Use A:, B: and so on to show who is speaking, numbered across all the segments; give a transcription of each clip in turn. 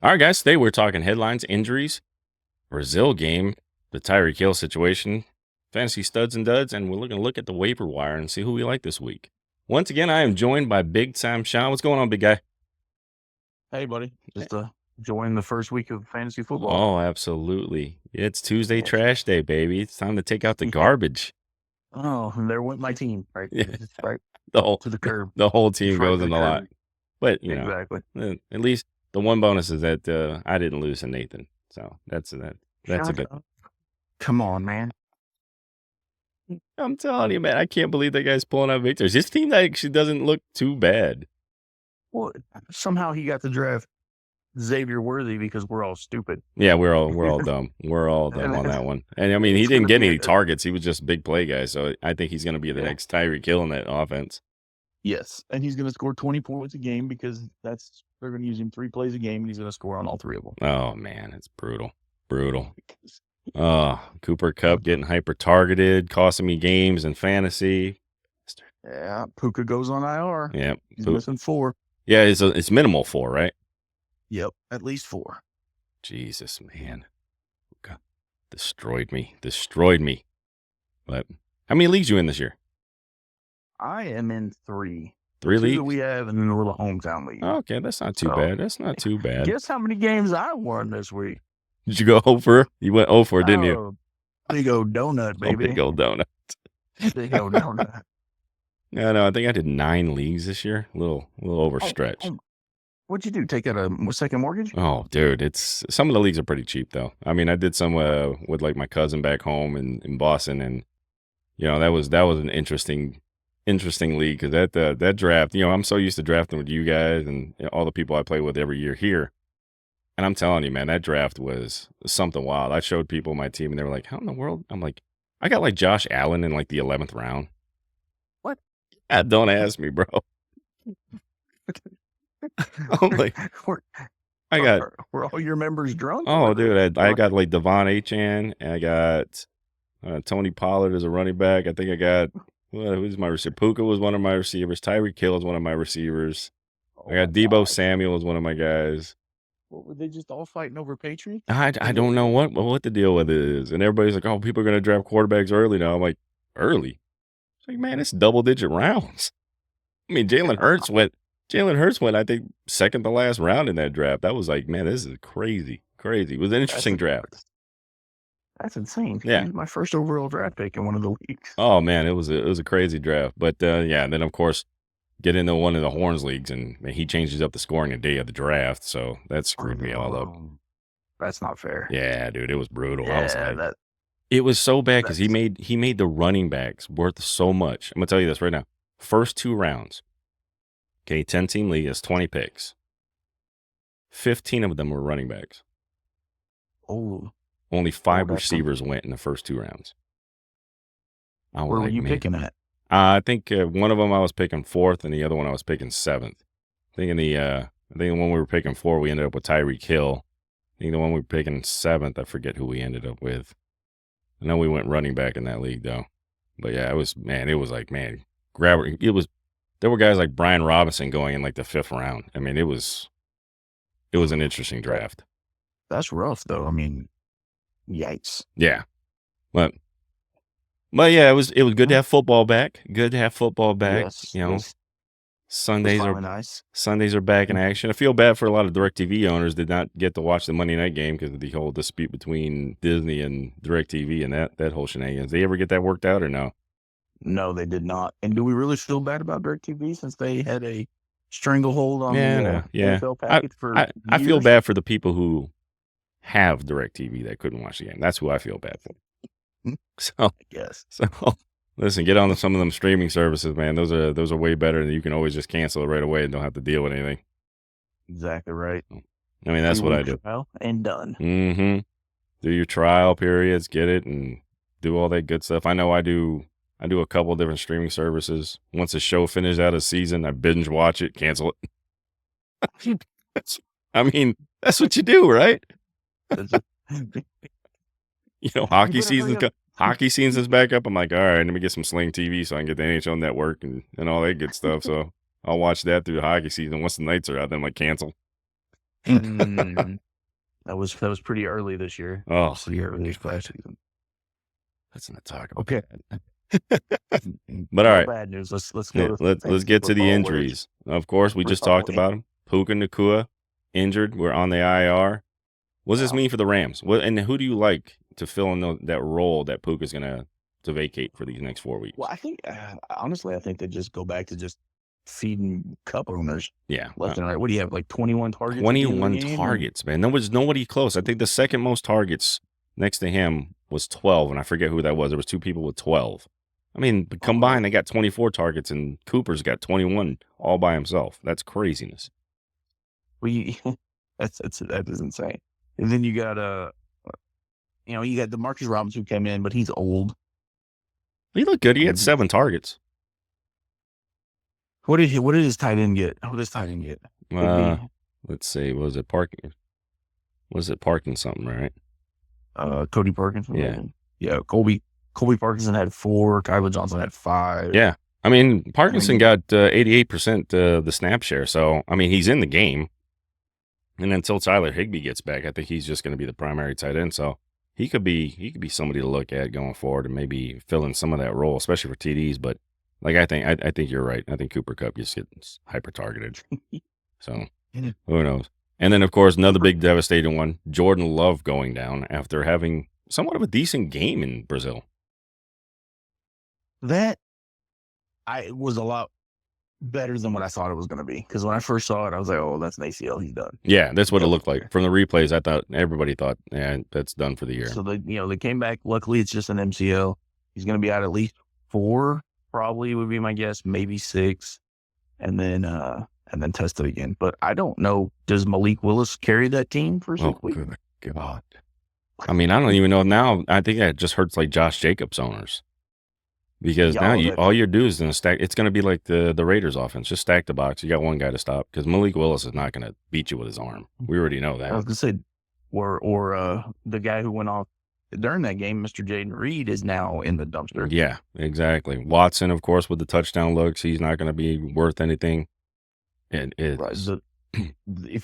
A: All right, guys. Today we're talking headlines, injuries, Brazil game, the Tyreek Hill situation, fantasy studs and duds, and we're going to look at the waiver wire and see who we like this week. Once again, I am joined by Big Time Shaun. What's going on, big guy?
B: Hey, buddy. Just enjoying the first week of fantasy football.
A: Oh, absolutely. It's Tuesday
B: Yes.
A: trash day, baby. It's time to take out the
B: Yeah.
A: garbage.
B: Oh, and there went my team, right?
A: Yeah.
B: Just right
A: The whole
B: to the curb.
A: The whole team
B: Right
A: goes
B: to
A: in
B: the
A: the lot.
B: curb.
A: But, you know,
B: Exactly.
A: at least the one bonus is that I didn't lose to Nathan. So that's a
B: Shut
A: good.
B: up. Come on, man.
A: I'm telling you, man, I can't believe that guy's pulling out victories. His team actually doesn't look too bad.
B: Well, somehow he got to draft Xavier Worthy because we're all stupid.
A: Yeah, we're all dumb. We're all dumb on that one. And I mean, he didn't get any targets. He was just a big play guy. So I think he's going to be the next Tyreek Hill in that offense.
B: Yes, and he's going to score 20 points a game because they're going to use him 3 plays a game, and he's going to score on all 3 of them.
A: Oh man, it's brutal. Cooper Kupp getting hyper targeted, costing me games in fantasy.
B: Yeah, Puka goes on IR.
A: Yeah,
B: he's missing 4.
A: Yeah, it's minimal 4, right?
B: Yep, at least 4.
A: Jesus, man, Puka destroyed me. But how many leagues you in this year?
B: I am in 3.
A: 3 leagues?
B: That we have, and then a little hometown league.
A: Okay, that's not too bad. That's not too bad.
B: Guess how many games I won this week?
A: Did you go 0 for? You went 0 for, didn't you?
B: Big old donut, baby.
A: Oh, big old donut.
B: Big old donut.
A: No, I think I did 9 leagues this year. A little overstretched.
B: What'd you do? Take out a second mortgage?
A: Oh, dude, some of the leagues are pretty cheap though. I mean, I did some with like my cousin back home in Boston, and you know that was an interesting league because that draft. You know, I'm so used to drafting with you guys and all the people I play with every year here. And I'm telling you, man, that draft was something wild. I showed people my team, and they were like, "How in the world?" I'm like, "I got like Josh Allen in like the 11th round."
B: What?
A: Don't ask me, bro. I'm like,
B: were all your members drunk?
A: Oh, dude, I got like Devon Achane, and I got Tony Pollard as a running back. I think I got who's my receiver? Puka was one of my receivers. Tyreek Hill is one of my receivers. I got Deebo Samuel as one of my guys.
B: What, were they just all fighting over Patriots?
A: I don't know what the deal with it is. And everybody's like, oh, people are going to draft quarterbacks early now. I'm like, early? It's like, man, it's double-digit rounds. I mean, Jalen Hurts went, I think, second to last round in that draft. That was like, man, this is crazy. It was an interesting draft.
B: That's insane.
A: Yeah.
B: My first overall draft pick in one of the leagues.
A: Oh, man, it was a crazy draft. But, yeah, and then, of course, get into one of the Horns leagues, and he changes up the scoring the day of the draft, so that screwed me all up.
B: That's not fair.
A: Yeah, dude, it was brutal.
B: Yeah,
A: I was like, it was so bad because he made the running backs worth so much. I'm gonna tell you this right now. First 2 rounds, okay, 10-team league is 20 picks. 15 of them were running backs.
B: Oh,
A: only 5 receivers went in the first 2 rounds.
B: Where were you picking at?
A: I think one of them I was picking 4th, and the other one I was picking 7th. I think the one we were picking 4, we ended up with Tyreek Hill. I think the one we were picking 7th, I forget who we ended up with. I know we went running back in that league though. But yeah, it was like, man, there were guys like Brian Robinson going in like the 5th round. I mean, it was an interesting draft.
B: That's rough though. I mean, yikes.
A: Yeah. But yeah, it was good to have football back.
B: Yes,
A: you know,
B: yes.
A: Sundays are back in action. I feel bad for a lot of DirecTV owners did not get to watch the Monday night game because of the whole dispute between Disney and DirecTV and that whole shenanigans. Did they ever get that worked out or no?
B: No, they did not. And do we really feel bad about DirecTV since they had a stranglehold on the NFL package for years?
A: I feel bad for the people who have DirecTV that couldn't watch the game. That's who I feel bad for. So,
B: I guess.
A: So listen, get on some of them streaming services, man. Those are way better, and you can always just cancel it right away and don't have to deal with anything.
B: Exactly right.
A: I mean, that's what I do.
B: And done.
A: Mm-hmm. Do your trial periods, get it, and do all that good stuff. I know I do a couple different streaming services. Once a show finishes out a season, I binge watch it, cancel it. I mean, that's what you do, right? You know, hockey season's back up. I'm like, all right, let me get some Sling TV so I can get the NHL Network and all that good stuff. So I'll watch that through the hockey season. Once the nights are out, then I'm like, cancel.
B: that was pretty early this year.
A: Oh,
B: pretty early this last season.
A: Let's not talk about
B: okay.
A: But all right,
B: bad news. Let's go.
A: Let's get to the injuries. Of course, we just talked about them. Puka Nacua injured. We're on the IR. What does this mean for the Rams? And who do you like to fill in that role that Puka's going to vacate for these next 4 weeks?
B: Well, I think honestly, I think they just go back to just feeding cup owners.
A: Yeah,
B: left and right. What do you have? Like 21 targets.
A: 21 targets, man. There was nobody close. I think the second most targets next to him was 12, and I forget who that was. There was 2 people with 12. I mean, combined, they got 24 targets, and Cooper's got 21 all by himself. That's craziness.
B: That is insane. And then you got you got DeMarcus Robinson who came in, but he's old.
A: He looked good. He had 7 targets.
B: What did his tight end get? What does tight end get?
A: Let's see. Was it Parkin? Was it Parkin something, right?
B: Cody Parkinson.
A: Yeah.
B: Yeah. Colby Parkinson had 4. Kyler Johnson had 5.
A: Yeah. I mean, Parkinson got 88% the snap share. So, I mean, he's in the game. And until Tyler Higbee gets back, I think he's just going to be the primary tight end. So he could be somebody to look at going forward and maybe fill in some of that role, especially for TDs. But like I think you're right. I think Cooper Kupp just gets hyper targeted. So who knows? And then of course another big devastating one: Jordan Love going down after having somewhat of a decent game in Brazil.
B: That was a lot better than what I thought it was going to be. Because when I first saw it, I was like, "Oh, that's an ACL. He's done."
A: Yeah, that's what it looked like from the replays. I thought everybody thought, "Yeah, that's done for the year."
B: So they came back. Luckily, it's just an MCL. He's going to be out at least 4, probably would be my guess, maybe 6, and then test it again. But I don't know. Does Malik Willis carry that team for 6 weeks?
A: Good God! I mean, I don't even know now. I think that just hurts like Josh Jacobs owners. Because now all you do is stack. It's going to be like the Raiders offense. Just stack the box. You got one guy to stop because Malik Willis is not going to beat you with his arm. We already know that.
B: I was going to say, or the guy who went off during that game, Mr. Jaden Reed, is now in the dumpster.
A: Yeah, exactly. Watson, of course, with the touchdown looks, he's not going to be worth anything.
B: If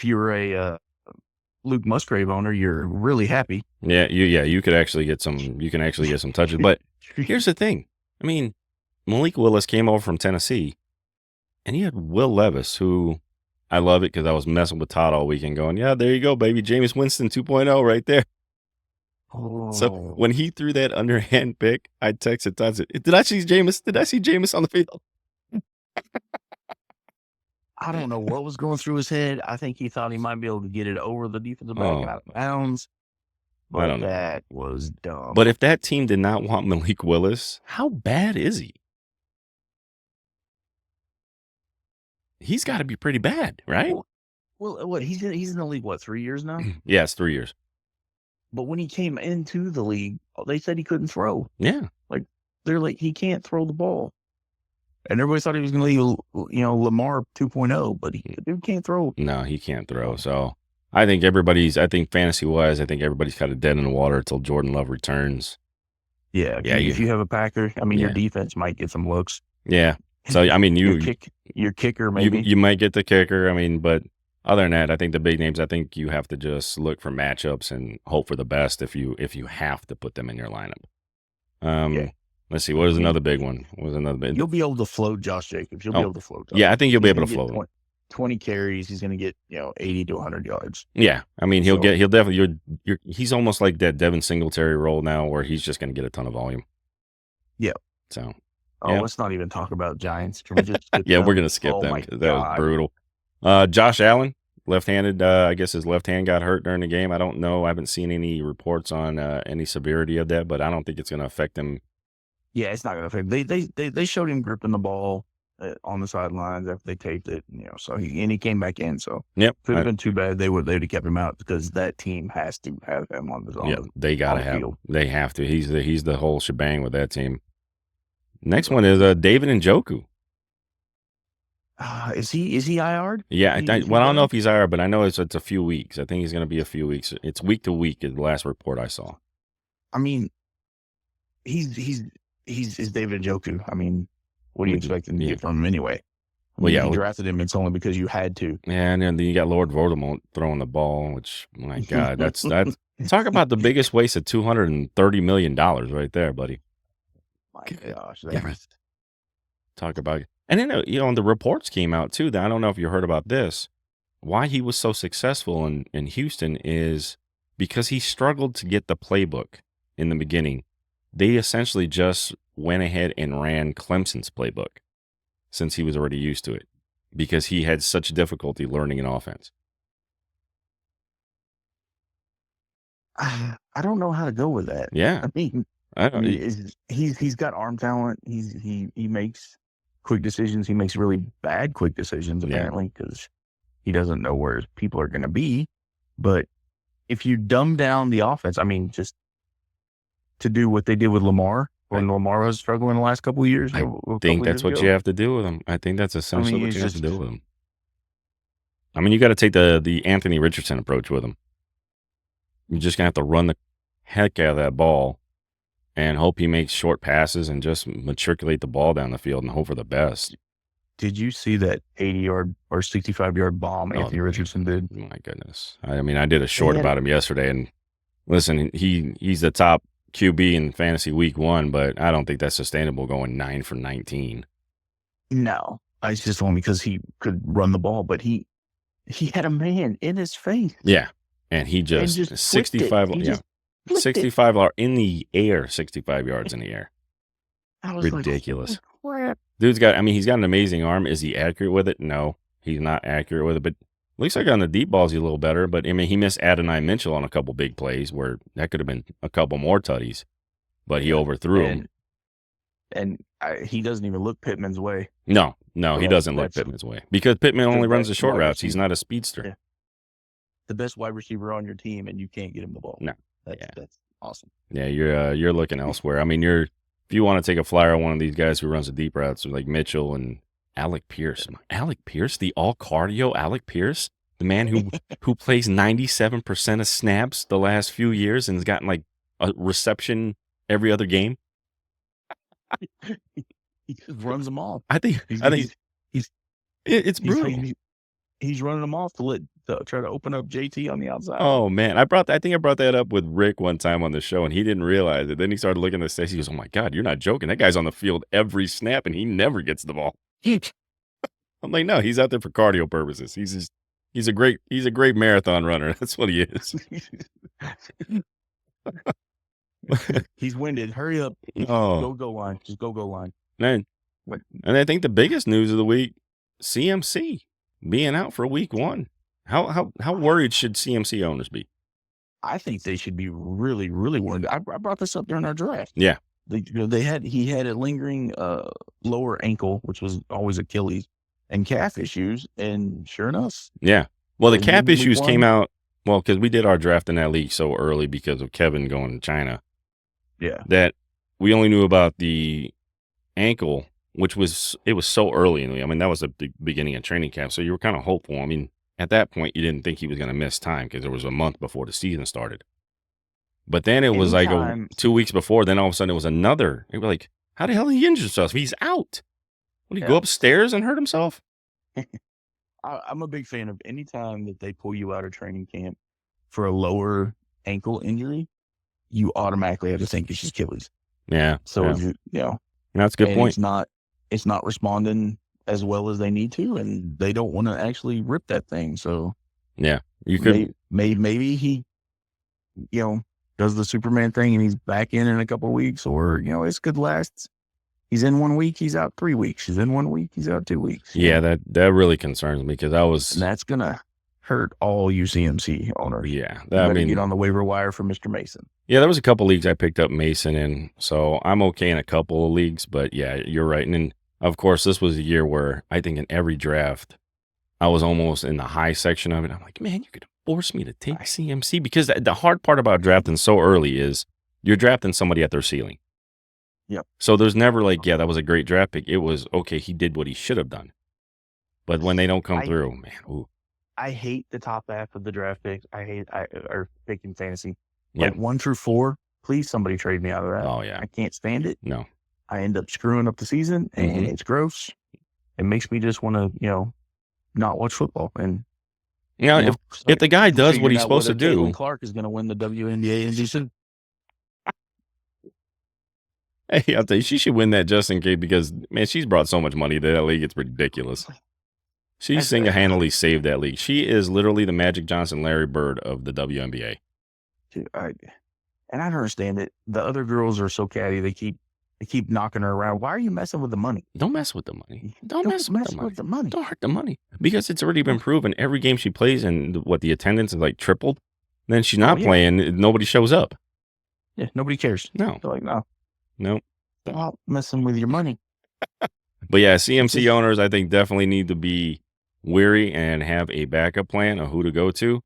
B: you're a Luke Musgrave owner, you're really happy.
A: Yeah, you could actually get some. You can actually get some touches. But here's the thing. I mean, Malik Willis came over from Tennessee, and you had Will Levis, who I love it because I was messing with Todd all weekend going, yeah, there you go, baby. Jameis Winston 2.0 right there. Oh. So when he threw that underhand pick, I texted Todd, did I see Jameis on the field?
B: I don't know what was going through his head. I think he thought he might be able to get it over the defensive back out of bounds. But I don't know. That was dumb.
A: But if that team did not want Malik Willis, how bad is he? He's got to be pretty bad, right?
B: Well, what he's in the league, 3 years now?
A: Yeah, it's 3 years.
B: But when he came into the league, they said he couldn't throw.
A: Yeah.
B: They're like, he can't throw the ball. And everybody thought he was going to leave, Lamar 2.0, but he can't throw.
A: No, he can't throw. So I think fantasy-wise, everybody's kind of dead in the water until Jordan Love returns.
B: Yeah. If you have a Packer, your defense might get some looks.
A: Yeah. So, I mean,
B: your kicker, maybe.
A: You might get the kicker. but other than that, I think the big names, I think you have to just look for matchups and hope for the best if you have to put them in your lineup. Let's see. What is another big one?
B: You'll be able to float Josh Jacobs. You'll be able to float Josh.
A: Yeah, I think you'll be able to float him.
B: 20 carries. He's going to get 80 to 100 yards.
A: Yeah, I mean he'll definitely. He's almost like that Devin Singletary role now, where he's just going to get a ton of volume.
B: Yeah.
A: So.
B: Let's not even talk about Giants. Can we just
A: we're going to skip them. That was brutal. Josh Allen, left-handed. I guess his left hand got hurt during the game. I don't know. I haven't seen any reports on any severity of that, but I don't think it's going to affect him.
B: Yeah, it's not going to affect. They showed him gripping the ball on the sidelines after they taped it. So he came back in. So could have been too bad. They would have kept him out because that team has to have him on the.
A: Yeah, they got to have him. They have to. He's the whole shebang with that team. Next one is David Njoku.
B: Is he IR'd?
A: Yeah, I don't know if he's IR'd, but I know it's a few weeks. I think he's going to be a few weeks. It's week to week is the last report I saw.
B: I mean, he's David Njoku. I mean, what do you expect him to get from him anyway? I mean, you drafted him. It's only because you had to.
A: And then you got Lord Voldemort throwing the ball, which, my God, that's talk about the biggest waste of $230 million right there, buddy.
B: My gosh.
A: Talk about it. And then, the reports came out, too, that I don't know if you heard about this. Why he was so successful in Houston is because he struggled to get the playbook in the beginning. They essentially just went ahead and ran Clemson's playbook since he was already used to it because he had such difficulty learning an offense.
B: I don't know how to go with that.
A: Yeah.
B: I mean, he's got arm talent. He makes quick decisions. He makes really bad quick decisions, apparently, because he doesn't know where people are going to be. But if you dumb down the offense, I mean, just to do what they did with Lamar, when Lamar was struggling the last couple of years.
A: I think that's what you have to do with him. I think that's essentially what you have to do with him. I mean, you got to take the Anthony Richardson approach with him. You're just going to have to run the heck out of that ball and hope he makes short passes and just matriculate the ball down the field and hope for the best.
B: Did you see that 80-yard or 65-yard bomb Anthony Richardson did?
A: My goodness. I mean, I did a short about him yesterday, and listen, he's the top QB in fantasy week 1, but I don't think that's sustainable going 9 for 19.
B: No, it's just only because he could run the ball, but he had a man in his face.
A: Yeah, and he just 65. Yeah, 65 in the air, 65 yards in the air. Ridiculous.
B: Like,
A: Dude's he's got an amazing arm. Is he accurate with it? No, he's not accurate with it, but looks like on the deep balls he's a little better, but I mean, he missed Adonai Mitchell on a couple big plays where that could have been a couple more tutties, but he overthrew him.
B: And he doesn't even look Pittman's way.
A: No, he doesn't look Pittman's way because Pittman only runs the short routes. He's not a speedster.
B: Yeah. The best wide receiver on your team, and you can't get him the ball.
A: No,
B: that's awesome.
A: Yeah, you're looking elsewhere. I mean, if you want to take a flyer on one of these guys who runs the deep routes like Mitchell and Alec Pierce. Alec Pierce, the all-cardio Alec Pierce, the man who plays 97% of snaps the last few years and has gotten like a reception every other game.
B: He just runs them off.
A: I think it's brutal.
B: He's running them off to try to open up JT on the outside.
A: Oh man, I think I brought that up with Rick one time on the show, and he didn't realize it. Then he started looking at the stats. He goes, "Oh my God, you're not joking! That guy's on the field every snap, and he never gets the ball." I'm like, no, he's out there for cardio purposes. He's a great marathon runner. That's what he is.
B: He's winded. Hurry up.
A: Oh.
B: Go line. Just go line.
A: And I think the biggest news of the week, CMC being out for week 1. How worried should CMC owners be?
B: I think they should be really, really worried. I brought this up during our draft.
A: Yeah.
B: He had a lingering lower ankle, which was always Achilles, and calf issues, and sure enough.
A: Yeah. Well, the calf issues came out, because we did our draft in that league so early because of Kevin going to China.
B: Yeah.
A: That we only knew about the ankle, which was so early in the league. I mean, that was the beginning of training camp, so you were kind of hopeful. I mean, at that point, you didn't think he was going to miss time because there was a month before the season started. But then it was like 2 weeks before. Then all of a sudden it was another. It was like, how the hell did he injure himself? He's out. Would he go upstairs and hurt himself?
B: I'm a big fan of any time that they pull you out of training camp for a lower ankle injury, you automatically have to think it's Achilles.
A: Yeah.
B: So
A: that's a good point.
B: It's not responding as well as they need to, and they don't want to actually rip that thing. So
A: yeah, you could
B: maybe he, does the Superman thing and he's back in a couple of weeks, or this could last. He's in 1 week, he's out 3 weeks. He's in 1 week, he's out 2 weeks.
A: Yeah, that really concerns me because
B: and that's gonna hurt all UCMC owners.
A: Yeah,
B: get on the waiver wire for Mr. Mason.
A: Yeah, there was a couple leagues I picked up Mason in, so I'm okay in a couple of leagues. But yeah, you're right. And then, of course, this was a year where I think in every draft, I was almost in the high section of it. I'm like, man, you could force me to take CMC because the hard part about drafting so early is you're drafting somebody at their ceiling.
B: Yep.
A: So there's never like, yeah, that was a great draft pick. It was, okay, he did what he should have done. But when they don't come through, man, ooh.
B: I hate the top half of the draft picks. Or picking fantasy.
A: Yeah.
B: Like 1 through 4, please somebody trade me out of that.
A: Oh, yeah.
B: I can't stand it.
A: No.
B: I end up screwing up the season, and it's gross. it makes me just want to not watch football. And
A: if the guy does what he's supposed to do,
B: Caitlin Clark is going to win the WNBA and soon.
A: Hey, I'll tell you, she should win that just in case because, man, she's brought so much money to that league. It's ridiculous. She single-handedly saved that league. She is literally the Magic Johnson, Larry Bird of the WNBA.
B: Dude, and I don't understand it. The other girls are so catty. They keep knocking her around. Why are you messing with the money?
A: Don't mess with the money. Don't mess with the money. Don't hurt the money. Because it's already been proven every game she plays and the attendance is like tripled. Then she's not playing. Nobody shows up.
B: Yeah, nobody cares.
A: No.
B: They're like, no.
A: Nope.
B: Stop messing with your money.
A: But yeah, CMC owners, I think, definitely need to be weary and have a backup plan of who to go to,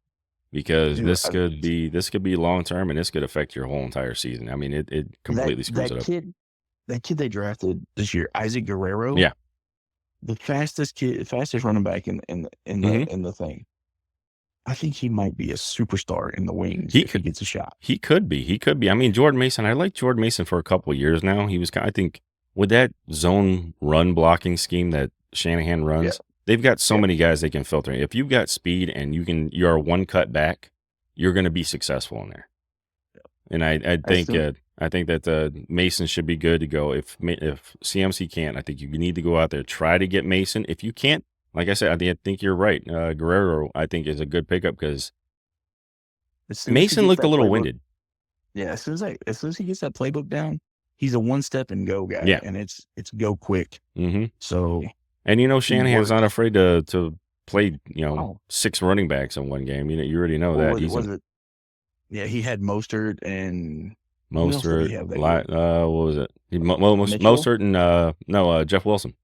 A: because this could be long term and this could affect your whole entire season. I mean, it completely screws it up.
B: That kid they drafted this year, Isaac Guerrero.
A: Yeah,
B: the fastest running back in the thing. I think he might be a superstar in the wings if he gets a shot.
A: He could be. I mean, Jordan Mason, I like Jordan Mason for a couple of years now. He was, I think, with that zone run blocking scheme that Shanahan runs, they've got so many guys they can filter. If you've got speed and you're one cut back, you're going to be successful in there. And I think that Mason should be good to go. If CMC can't, I think you need to go out there, try to get Mason. If you can't, like I said, I think you're right. Guerrero, I think, is a good pickup because Mason looked a little winded.
B: Yeah, as soon as he gets that playbook down, he's a one-step and go guy.
A: Yeah,
B: and it's go quick.
A: Mm-hmm.
B: So,
A: and Shanahan's not afraid to play 6 running backs in one game. You already know that.
B: Yeah, he had Mostert and
A: Mostert. What was it? Mostert and Jeff Wilson.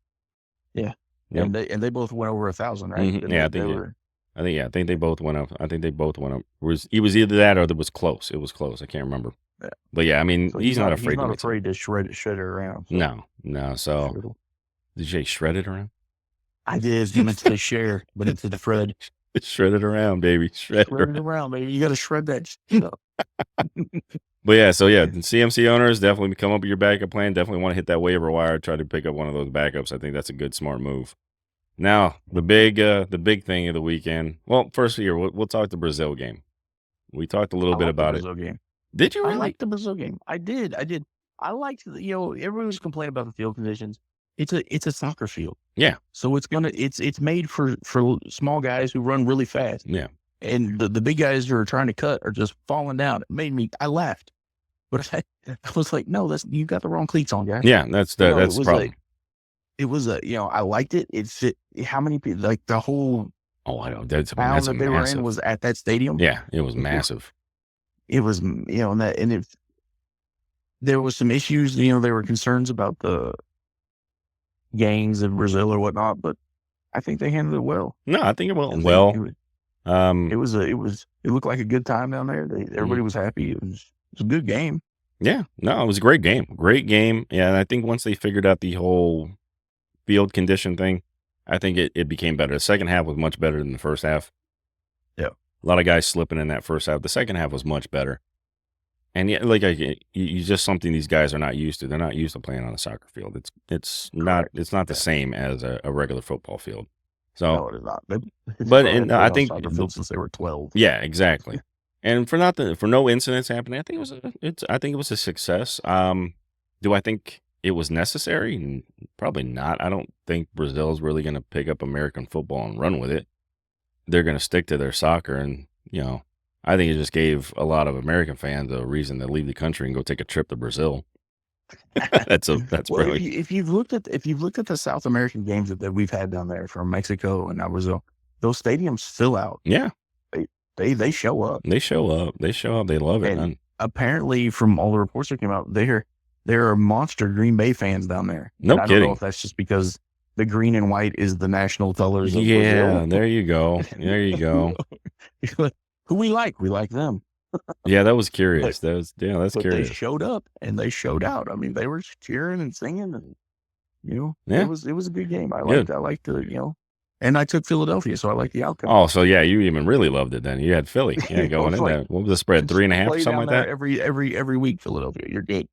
B: Yeah. Yep. And they both went over 1,000, right?
A: Mm-hmm. Yeah, I think they both went up. It was either that or it was close. It was close. I can't remember. Yeah. But yeah, I mean, he's not afraid
B: to shred it around.
A: So. No. So did you say shred it around?
B: I did. You meant to say share, but it's the shred.
A: Shred it around, baby. Shred it
B: around, baby. You got to shred that stuff.
A: But yeah, CMC owners, definitely come up with your backup plan. Definitely want to hit that waiver wire, try to pick up one of those backups. I think that's a good, smart move. Now, the big thing of the weekend. Well, first here, we'll talk the Brazil game. We talked a little bit about it.
B: Game.
A: Did you really?
B: I liked the Brazil game. I did. I liked, everyone was complaining about the field conditions. It's a soccer field.
A: Yeah.
B: So it's made for small guys who run really fast.
A: Yeah.
B: And the big guys who are trying to cut are just falling down. I laughed. But I was like, no, you got the wrong cleats on, guys.
A: Yeah, that's the problem.
B: It was I liked it. It fit how many people, like the whole
A: I know that's
B: town that they were in was at that stadium.
A: Yeah, it was massive.
B: It was, there was some issues, there were concerns about the gangs in Brazil or whatnot, but I think they handled it well.
A: No, I think it went well.
B: It looked like a good time down there. Everybody was happy. It was a good game.
A: Yeah, no, it was a great game. Great game. Yeah, and I think once they figured out the whole field condition thing, I think it became better. The second half was much better than the first half.
B: Yeah.
A: A lot of guys slipping in that first half. The second half was much better. And yeah, you just something these guys are not used to. They're not used to playing on a soccer field. It's not the same as a regular football field. So,
B: no, it is not.
A: I think
B: since they were 12.
A: Yeah, exactly. And for no incidents happening, I think it was a success. Do I think it was necessary? Probably not. I don't think Brazil's really going to pick up American football and run with it. They're going to stick to their soccer, and I think it just gave a lot of American fans a reason to leave the country and go take a trip to Brazil. That's brilliant.
B: If you've looked at the South American games that we've had down there from Mexico and now Brazil, those stadiums fill out.
A: Yeah,
B: they show up.
A: They show up. They love it.
B: And apparently, from all the reports that came out, there are monster Green Bay fans down there.
A: No kidding. I don't know
B: if that's just because the green and white is the national colors of
A: Brazil. There you go.
B: Who we like them.
A: Yeah, that was curious. That's curious.
B: They showed up and they showed out. I mean, they were cheering and singing, and it was a good game. I liked the and I took Philadelphia, so I like the outcome.
A: Oh, so yeah, you even really loved it then. You had Philly, going in there. What was the spread? 3.5 or something like that?
B: Every week, Philadelphia. You're good.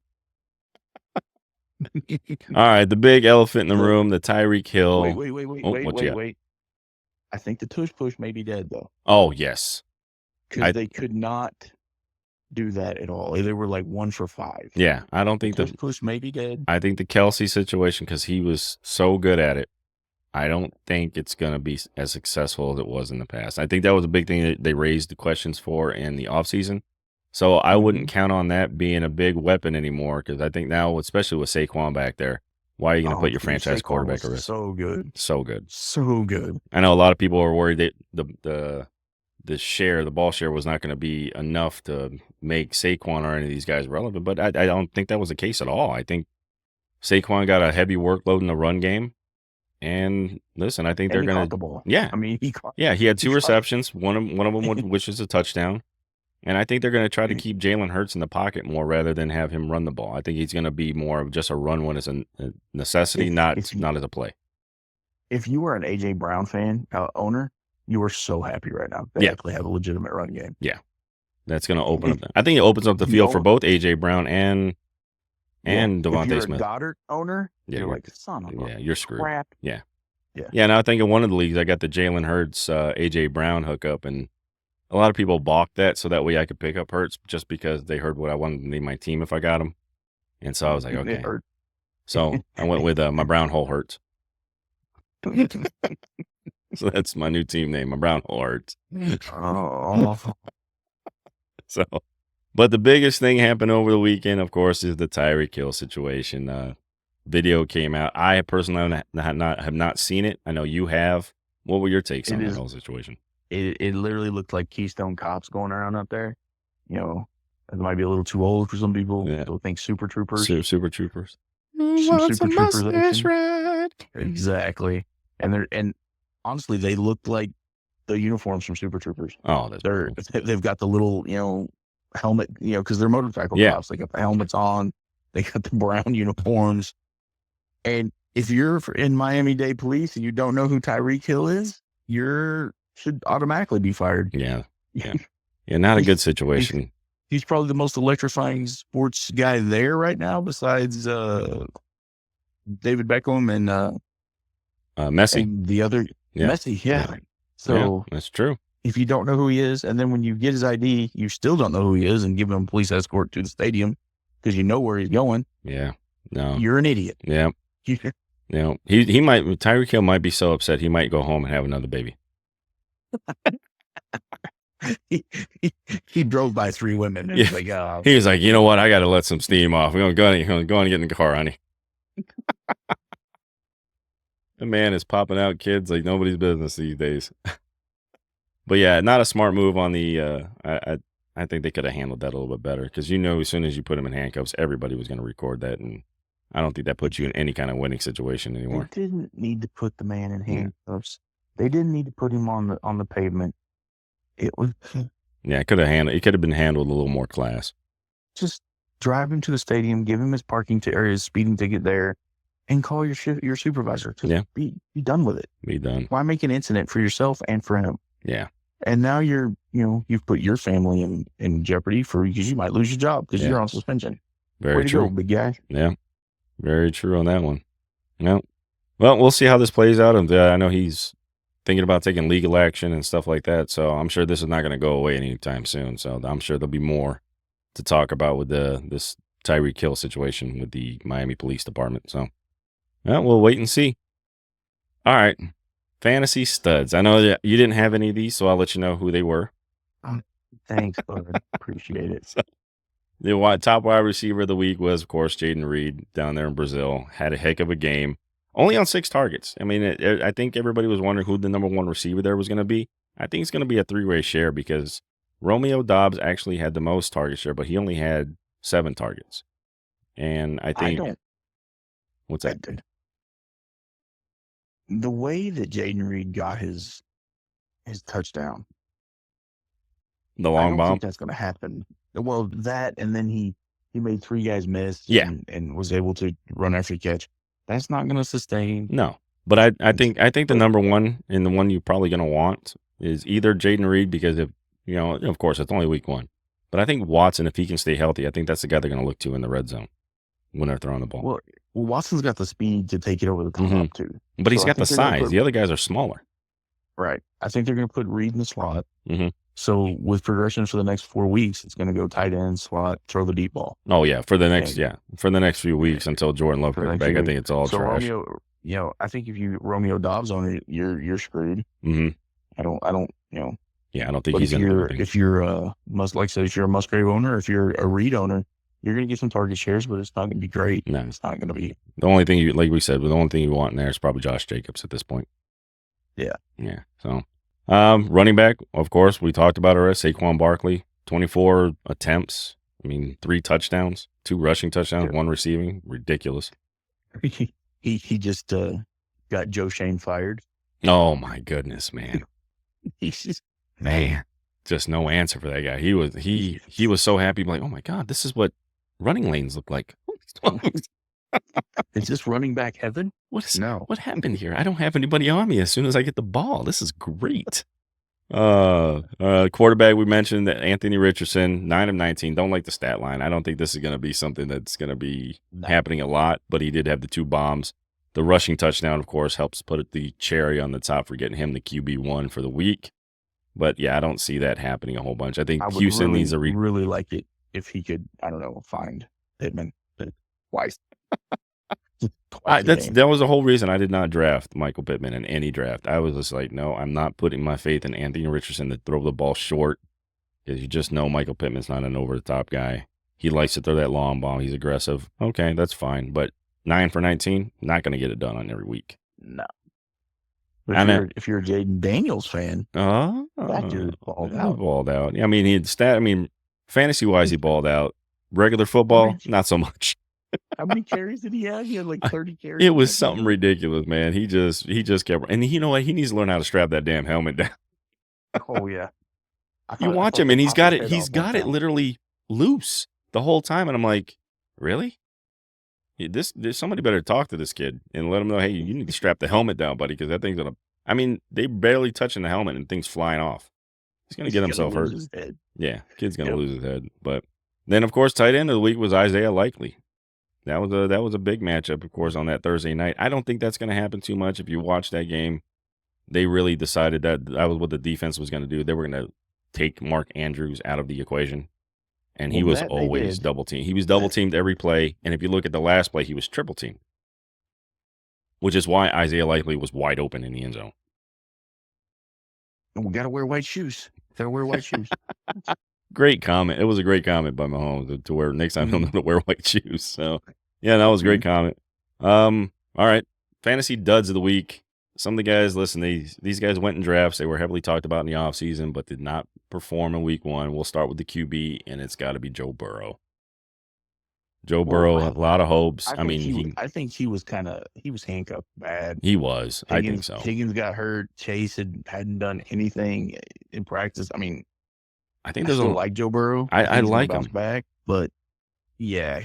A: All right, the big elephant in the room, the Tyreek Hill.
B: Wait. I think the tush push may be dead though.
A: Oh yes,
B: because they could not do that at all. They were like 1 for 5.
A: Yeah, I don't think
B: the push may be dead.
A: I think the Kelsey situation, because he was so good at it, I don't think it's going to be as successful as it was in the past. I think that was a big thing that they raised the questions for in the offseason. So I wouldn't count on that being a big weapon anymore, because I think now, especially with Saquon back there, why are you going to put your franchise quarterback at risk?
B: So good.
A: So good.
B: So good.
A: I know a lot of people are worried that the ball share was not going to be enough to make Saquon or any of these guys relevant, but I don't think that was the case at all. I think Saquon got a heavy workload in the run game. And listen, I think they're going
B: to.
A: Yeah,
B: I mean,
A: he had 2 receptions. One of them, which is a touchdown. And I think they're going to try to keep Jalen Hurts in the pocket more rather than have him run the ball. I think he's going to be more of just a run when it's a necessity, not as a play.
B: If you were an AJ Brown fan owner, you are so happy right now. They actually have a legitimate run game.
A: Yeah, that's going to open up. I think it opens up the field for both AJ Brown and Devontae Smith.
B: If you're a Goddard owner, you're like, son of a
A: you're screwed.
B: Crap.
A: Yeah. Now I think in one of the leagues, I got the Jalen Hurts, AJ Brown hookup, and a lot of people balked that, so that way I could pick up Hurts just because they heard what I wanted to name my team if I got him. And so I was like, okay. So I went with my Brown Hole Hurts. So that's my new team name, my Brown Hole Hurts. So, but the biggest thing happened over the weekend, of course, is the Tyreek Hill situation. Video came out. I personally have not seen it. I know you have. What were your takes on that whole situation?
B: It literally looked like Keystone Cops going around up there. You know, it might be a little too old for some people. They'll think Super Troopers.
A: Super Troopers.
B: Super Troopers. Right. Exactly. And honestly, they looked like the uniforms from Super Troopers.
A: Oh,
B: they've got the little, helmet, because they're motorcycle cops. They got the helmets on. They got the brown uniforms. And if you're in Miami-Dade Police and you don't know who Tyreek Hill is, you should automatically be fired.
A: Yeah. Not a good situation.
B: He's probably the most electrifying sports guy there right now, besides David Beckham and
A: Messi.
B: And the other Messi. Yeah. So
A: that's true.
B: If you don't know who he is, and then when you get his ID, you still don't know who he is, and give him a police escort to the stadium because you know where he's going.
A: Yeah. No.
B: You're an idiot.
A: Yeah. He might. Tyreek Hill might be so upset he might go home and have another baby.
B: he drove by 3 women. And like, oh.
A: He was like, you know what? I got to let some steam off. We're going to go and get in the car, honey. The man is popping out kids like nobody's business these days. But yeah, not a smart move on the. I think they could have handled that a little bit better, because as soon as you put him in handcuffs, everybody was going to record that, and I don't think that puts you in any kind of winning situation anymore.
B: They didn't need to put the man in handcuffs. They didn't need to put him on the pavement. It was.
A: Yeah, it could have been handled a little more class.
B: Just drive him to the stadium, give him his parking his speeding ticket there, and call your supervisor. Just be done with it.
A: Be done.
B: Why make an incident for yourself and for him?
A: Yeah.
B: And now you've put your family in jeopardy because you might lose your job because you're on suspension.
A: Very true.
B: Way to go, big guy.
A: Yeah. Very true on that one. No. Well, we'll see how this plays out. And I know he's thinking about taking legal action and stuff like that. So I'm sure this is not going to go away anytime soon. So I'm sure there'll be more to talk about with this Tyreek Hill situation with the Miami Police Department. So we'll wait and see. All right. Fantasy studs. I know that you didn't have any of these, so I'll let you know who they were.
B: Thanks, bud. Appreciate it.
A: So, the top wide receiver of the week was, of course, Jaden Reed down there in Brazil. Had a heck of a game. Only on 6 targets. I mean, I think everybody was wondering who the number 1 receiver there was going to be. I think it's going to be a 3-way share, because Romeo Doubs actually had the most target share, but he only had 7 targets. And I think... What's that?
B: The way that Jaden Reed got his touchdown,
A: the long
B: I don't
A: bomb,
B: think that's going to happen. Well, that, and then he made 3 guys miss, and was able to run after catch. That's not going to sustain.
A: No, but I think the number 1 and the one you're probably going to want is either Jaden Reed, because if of course it's only week 1, but I think Watson, if he can stay healthy, I think that's the guy they're going to look to in the red zone when they're throwing the ball.
B: Watson's got the speed to take it over the top too.
A: But he's
B: So I
A: got the
B: think they're gonna
A: size.
B: put-
A: The other guys are smaller.
B: Right. I think they're going to put Reed in the slot.
A: Mhm.
B: So with progressions for the next 4 weeks, it's going to go tight end, slot, throw the deep ball.
A: Oh yeah, for the next
B: And-
A: for the next few weeks until Jordan Love
B: For the
A: comes
B: next
A: back.
B: few
A: I think it's all
B: So
A: trash.
B: Romeo, I think if you Romeo Dobbs on it, you're screwed.
A: Mhm.
B: I don't,
A: Yeah, I don't think
B: But
A: he's
B: if
A: going to do
B: you're
A: anything.
B: if you're like I said, if you're a Musgrave owner, if you're a Reed owner, you're going to get some target shares, but it's not going to be great.
A: No.
B: It's not going to be.
A: The only thing like we said, the only thing you want in there is probably Josh Jacobs at this point.
B: Yeah.
A: Yeah. So, running back, of course, we talked about already. Saquon Barkley, 24 attempts. I mean, 3 touchdowns, 2 rushing touchdowns, 1 receiving. Ridiculous.
B: He just got Joe Shane fired.
A: Oh my goodness, man.
B: He's just
A: Man, just no answer for that guy. He was so happy, like, oh my god, this is what running lanes look like.
B: is this running back heaven?
A: What happened here? I don't have anybody on me as soon as I get the ball. This is great. Quarterback, we mentioned that Anthony Richardson, 9 of 19. Don't like the stat line. I don't think this is going to be something that's going to be happening a lot, but he did have the 2 bombs. The rushing touchdown, of course, helps put the cherry on the top for getting him the QB1 for the week. But yeah, I don't see that happening a whole bunch. I think Houston needs a
B: really like it if he could, I don't know, find Pittman twice.
A: That was the whole reason I did not draft Michael Pittman in any draft. I was just like, no, I'm not putting my faith in Anthony Richardson to throw the ball short, because you just know Michael Pittman's not an over-the-top guy. He likes to throw that long ball. He's aggressive. Okay, that's fine. But 9 for 19, not going to get it done on every week.
B: No. But if you're a Jaden Daniels fan, that dude
A: balled out. Yeah, I mean, fantasy-wise, he balled out. Regular football, not so much.
B: How many carries did he have? He had like 30 carries.
A: It was something ridiculous, man. He just kept, and you know what? He needs to learn how to strap that damn helmet down.
B: Oh yeah.
A: You watch him, and he's got it literally loose the whole time, and I'm like, really? Somebody better talk to this kid and let him know, hey, you need to strap the helmet down, buddy, because that thing's gonna. I mean, they barely touching the helmet and things flying off. He's gonna get himself hurt. Yeah, kid's gonna lose his head. But then, of course, tight end of the week was Isaiah Likely. That was a big matchup, of course, on that Thursday night. I don't think that's going to happen too much. If you watch that game, they really decided that was what the defense was going to do. They were going to take Mark Andrews out of the equation, and he was always double teamed. He was double teamed every play, and if you look at the last play, he was triple teamed, which is why Isaiah Likely was wide open in the end zone.
B: We got to wear white shoes. Got to wear white shoes.
A: Great comment. It was a great comment by Mahomes to wear next time he'll know to wear white shoes. So yeah, that was a great comment. All right. Fantasy duds of the week. Some of the guys, listen, these guys went in drafts. They were heavily talked about in the offseason, but did not perform in week 1. We'll start with the QB, and it's got to be Joe Burrow. Joe Burrow, a lot of hopes. I
B: think he was handcuffed bad.
A: He was. I think so.
B: Higgins got hurt. Chase hadn't done anything in practice. I mean,
A: I think
B: there's like Joe Burrow.
A: I like him
B: back, but yeah,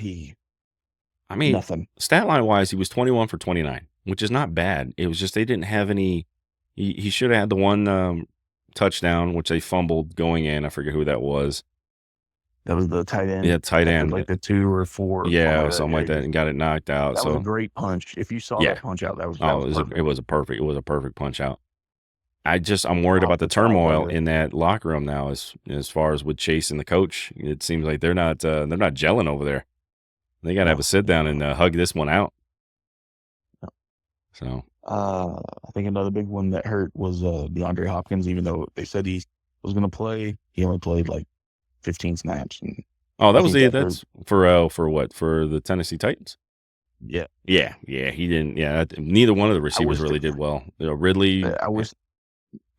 B: nothing.
A: Stat line wise, he was 21 for 29, which is not bad. It was just they didn't have any. He should have had the one touchdown, which they fumbled going in. I forget who that was.
B: That was the tight end.
A: Yeah, tight end.
B: Like the 2 or 4.
A: Yeah, or something like that, and got it knocked out.
B: That was a great punch. If you saw that punch out, that was
A: it was a perfect punch out. I'm worried about the turmoil in that locker room now, as far as with Chase and the coach. It seems like they're not gelling over there. They got to have a sit down and hug this one out. So,
B: I think another big one that hurt was DeAndre Hopkins. Even though they said he was going to play, he only played like 15 snaps. And
A: that's for what? For the Tennessee Titans?
B: Yeah.
A: He didn't. Yeah, neither one of the receivers really did well. Ridley.
B: I wish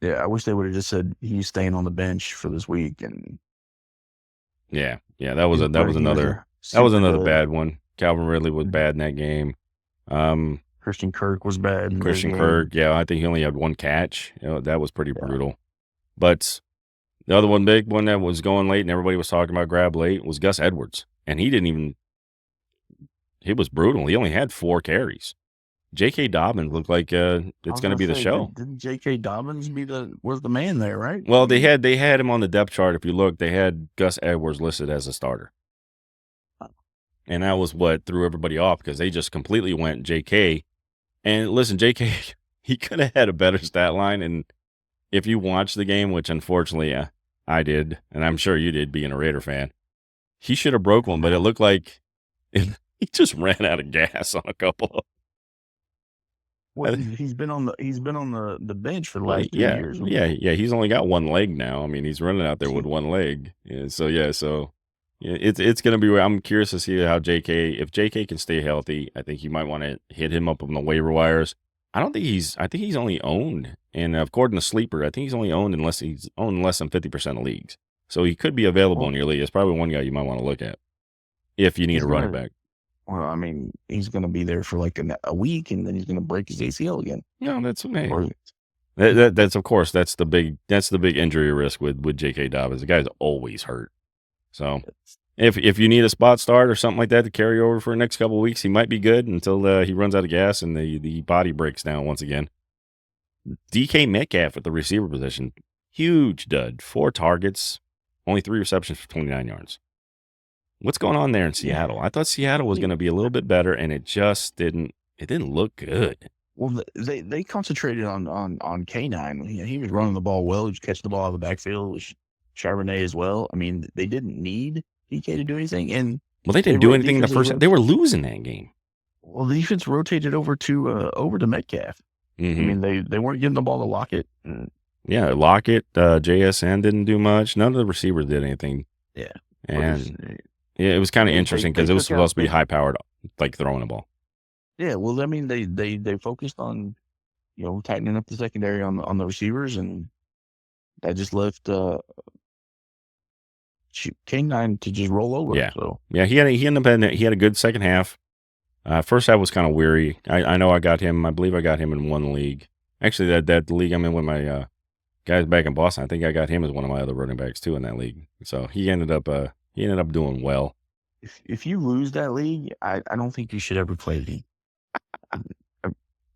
B: they would have just said he's staying on the bench for this week. And
A: that was another bad one. Calvin Ridley was bad in that game.
B: Christian Kirk was bad.
A: Christian Kirk, I think he only had 1 catch. That was pretty brutal. But the other big one that was going late and everybody was talking about grab late was Gus Edwards, and he was brutal. He only had 4 carries. J.K. Dobbins looked like it's going to be the show.
B: Didn't J.K. Dobbins was the man there, right?
A: Well, they had him on the depth chart. If you look, they had Gus Edwards listed as a starter. And that was what threw everybody off because they just completely went JK. And listen, JK, he could have had a better stat line. And if you watch the game, which unfortunately I did, and I'm sure you did being a Raider fan, he should have broke one, but it looked like he just ran out of gas on a couple.
B: Well, he's been on the bench for the
A: Well,
B: last 2
A: yeah,
B: years.
A: yeah. He's only got one leg now. I mean, he's running out there with one leg. Yeah, so yeah, it's gonna be. I'm curious to see how if JK can stay healthy. I think you might want to hit him up on the waiver wires. I think he's only owned, and according to Sleeper, I think he's only owned unless he's owned less than 50% of leagues. So he could be available in your league. It's probably one guy you might want to look at if you need a running back.
B: Well, I mean, he's going to be there for like a week, and then he's going to break his ACL again.
A: Yeah, that's okay. That's of course that's the big injury risk with J.K. Dobbins. The guy's always hurt. So if you need a spot start or something like that to carry over for the next couple of weeks, he might be good until he runs out of gas and the body breaks down once again. DK Metcalf at the receiver position, huge dud. 4 targets, only 3 receptions for 29 yards. What's going on there in Seattle? I thought Seattle was going to be a little bit better, and it just didn't. It didn't look good.
B: Well, they concentrated on K9. He was running the ball well. He was catching the ball out of the backfield. Charbonnet as well. I mean, they didn't need DK to do anything. And
A: they didn't do anything the first time. They were losing that game.
B: Well, the defense rotated over to Metcalf.
A: Mm-hmm.
B: I mean, they weren't getting the ball to Lockett.
A: Yeah, Lockett, JSN didn't do much. None of the receivers did anything.
B: Yeah,
A: and it was kind of interesting because it was supposed to be high powered, like throwing the ball.
B: Yeah, well, I mean, they focused on tightening up the secondary on the receivers, and that just left K9 to just roll over.
A: Yeah,
B: so
A: he had a good second half. First half was kind of weary. I know I got him. I believe I got him in one league. Actually, that league I'm in with my guys back in Boston. I think I got him as one of my other running backs too in that league. So he ended up doing well.
B: If you lose that league, I don't think you should ever play the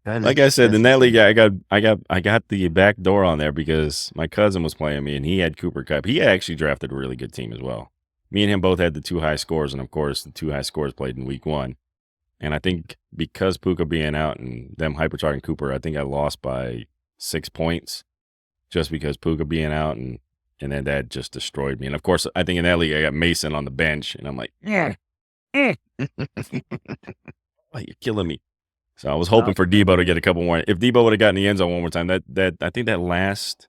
A: Like I said, in that league, I got the back door on there because my cousin was playing me and he had Cooper Kupp. He actually drafted a really good team as well. Me and him both had the 2 high scores, and of course, the 2 high scores played in week 1. And I think because Puka being out and them hyper-targeting Cooper, I think I lost by 6 points just because Puka being out, and then that just destroyed me. And of course, I think in that league, I got Mason on the bench, and I'm like, oh, you're killing me. So I was hoping for Debo to get a couple more. If Debo would have gotten the end zone one more time, that I think that last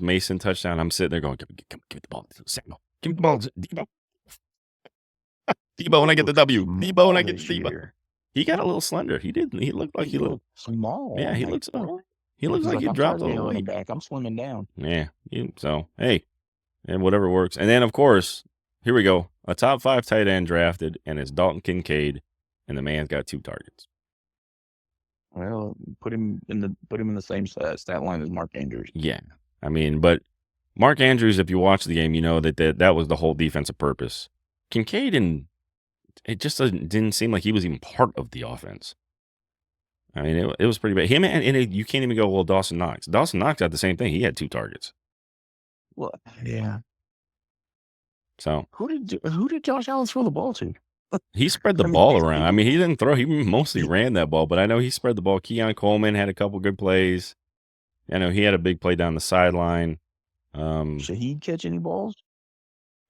A: Mason touchdown, I'm sitting there going, give me the ball, Samuel. Give me the ball, Debo. Debo when I get the W. Debo when I get the Debo. He got a little slender. He did. He looked like he looked
B: small.
A: Yeah, he looks small. He looks like he dropped a little weight.
B: I'm slimming down.
A: Yeah. So hey, and whatever works. And then of course, here we go. A top 5 tight end drafted, and it's Dalton Kincaid, and the man's got 2 targets.
B: Well, put him in the same stat line as Mark Andrews.
A: Yeah, I mean, but Mark Andrews, if you watch the game, you know that was the whole defensive purpose. Kincaid, and it just didn't seem like he was even part of the offense. I mean, it was pretty bad. Him and you can't even go, well, Dawson Knox. Dawson Knox had the same thing. He had 2 targets.
B: Well, yeah.
A: So
B: who did Josh Allen throw the ball to?
A: He spread the ball around. I mean, he didn't throw. He mostly ran that ball, but I know he spread the ball. Keon Coleman had a couple good plays. I know he had a big play down the sideline.
B: Should he catch any balls?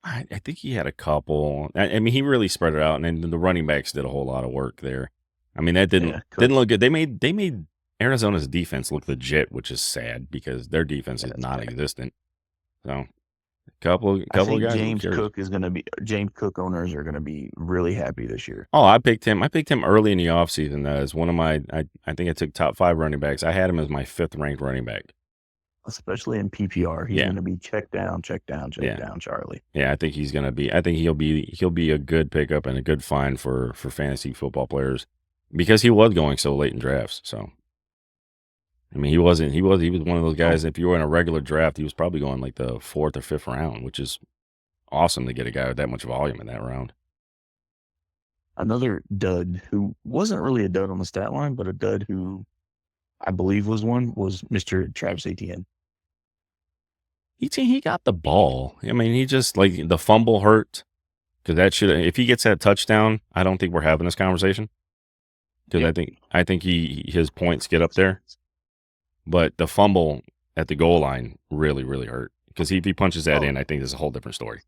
A: I think he had a couple. I mean, he really spread it out, and then the running backs did a whole lot of work there. I mean, that didn't look good. They made Arizona's defense look legit, which is sad because their defense is non-existent. So. Couple guys.
B: James Cook owners are gonna be really happy this year.
A: Oh, I picked him early in the offseason as one of my. I think I took top 5 running backs. I had him as my 5th ranked running back.
B: Especially in PPR, he's gonna be check down, Charlie.
A: Yeah, I think he's gonna be. I think he'll be a good pickup and a good find for fantasy football players because he was going so late in drafts. So. I mean, he was one of those guys. If you were in a regular draft, he was probably going like the 4th or 5th round, which is awesome to get a guy with that much volume in that round.
B: Another dud who wasn't really a dud on the stat line, but a dud who I believe was Mr. Travis Etienne.
A: He got the ball. I mean, he just like the fumble hurt because that should if he gets that touchdown, I don't think we're having this conversation because
B: Yep.
A: I think his points get up there, but the fumble at the goal line really really hurt because if he punches that in, I think there's a whole different story.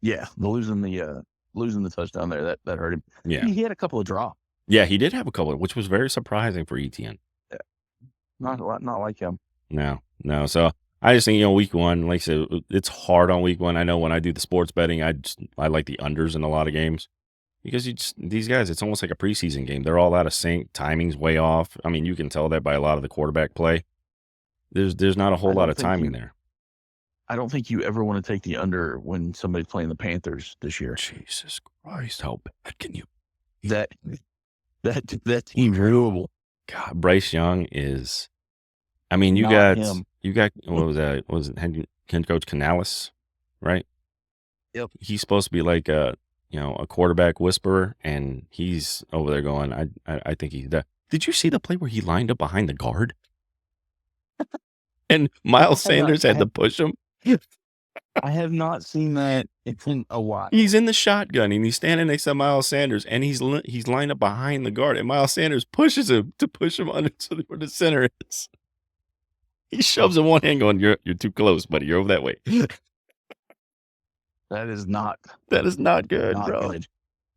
B: Yeah, losing the touchdown there that hurt him.
A: Yeah,
B: He had a couple of drops.
A: yeah, he did have a couple, which was very surprising for ETN.
B: Not like him.
A: No. So I just think week one, like I said, it's hard on week one. I know when I do the sports betting, I like the unders in a lot of games because these guys, it's almost like a preseason game. They're all out of sync, timing's way off. I mean, you can tell that by a lot of the quarterback play. There's not a whole lot of timing there.
B: I don't think you ever want to take the under when somebody's playing the Panthers this year.
A: Jesus Christ, how bad can you?
B: That team's renewable.
A: God, Bryce Young is. I mean, you
B: Not
A: got
B: him.
A: what was that? What was it head coach Canales, right?
B: Yep.
A: He's supposed to be like a quarterback whisperer, and he's over there going, I think he's that. Did you see the play where he lined up behind the guard? And Miles Sanders had to push him?
B: I have not seen that in a while.
A: He's in the shotgun, and he's standing next to Miles Sanders, and he's lined up behind the guard, and Miles Sanders pushes him to push him under to where the center is. He shoves in one hand going, you're too close, buddy. You're over that way.
B: That is not
A: good, bro.
B: Good.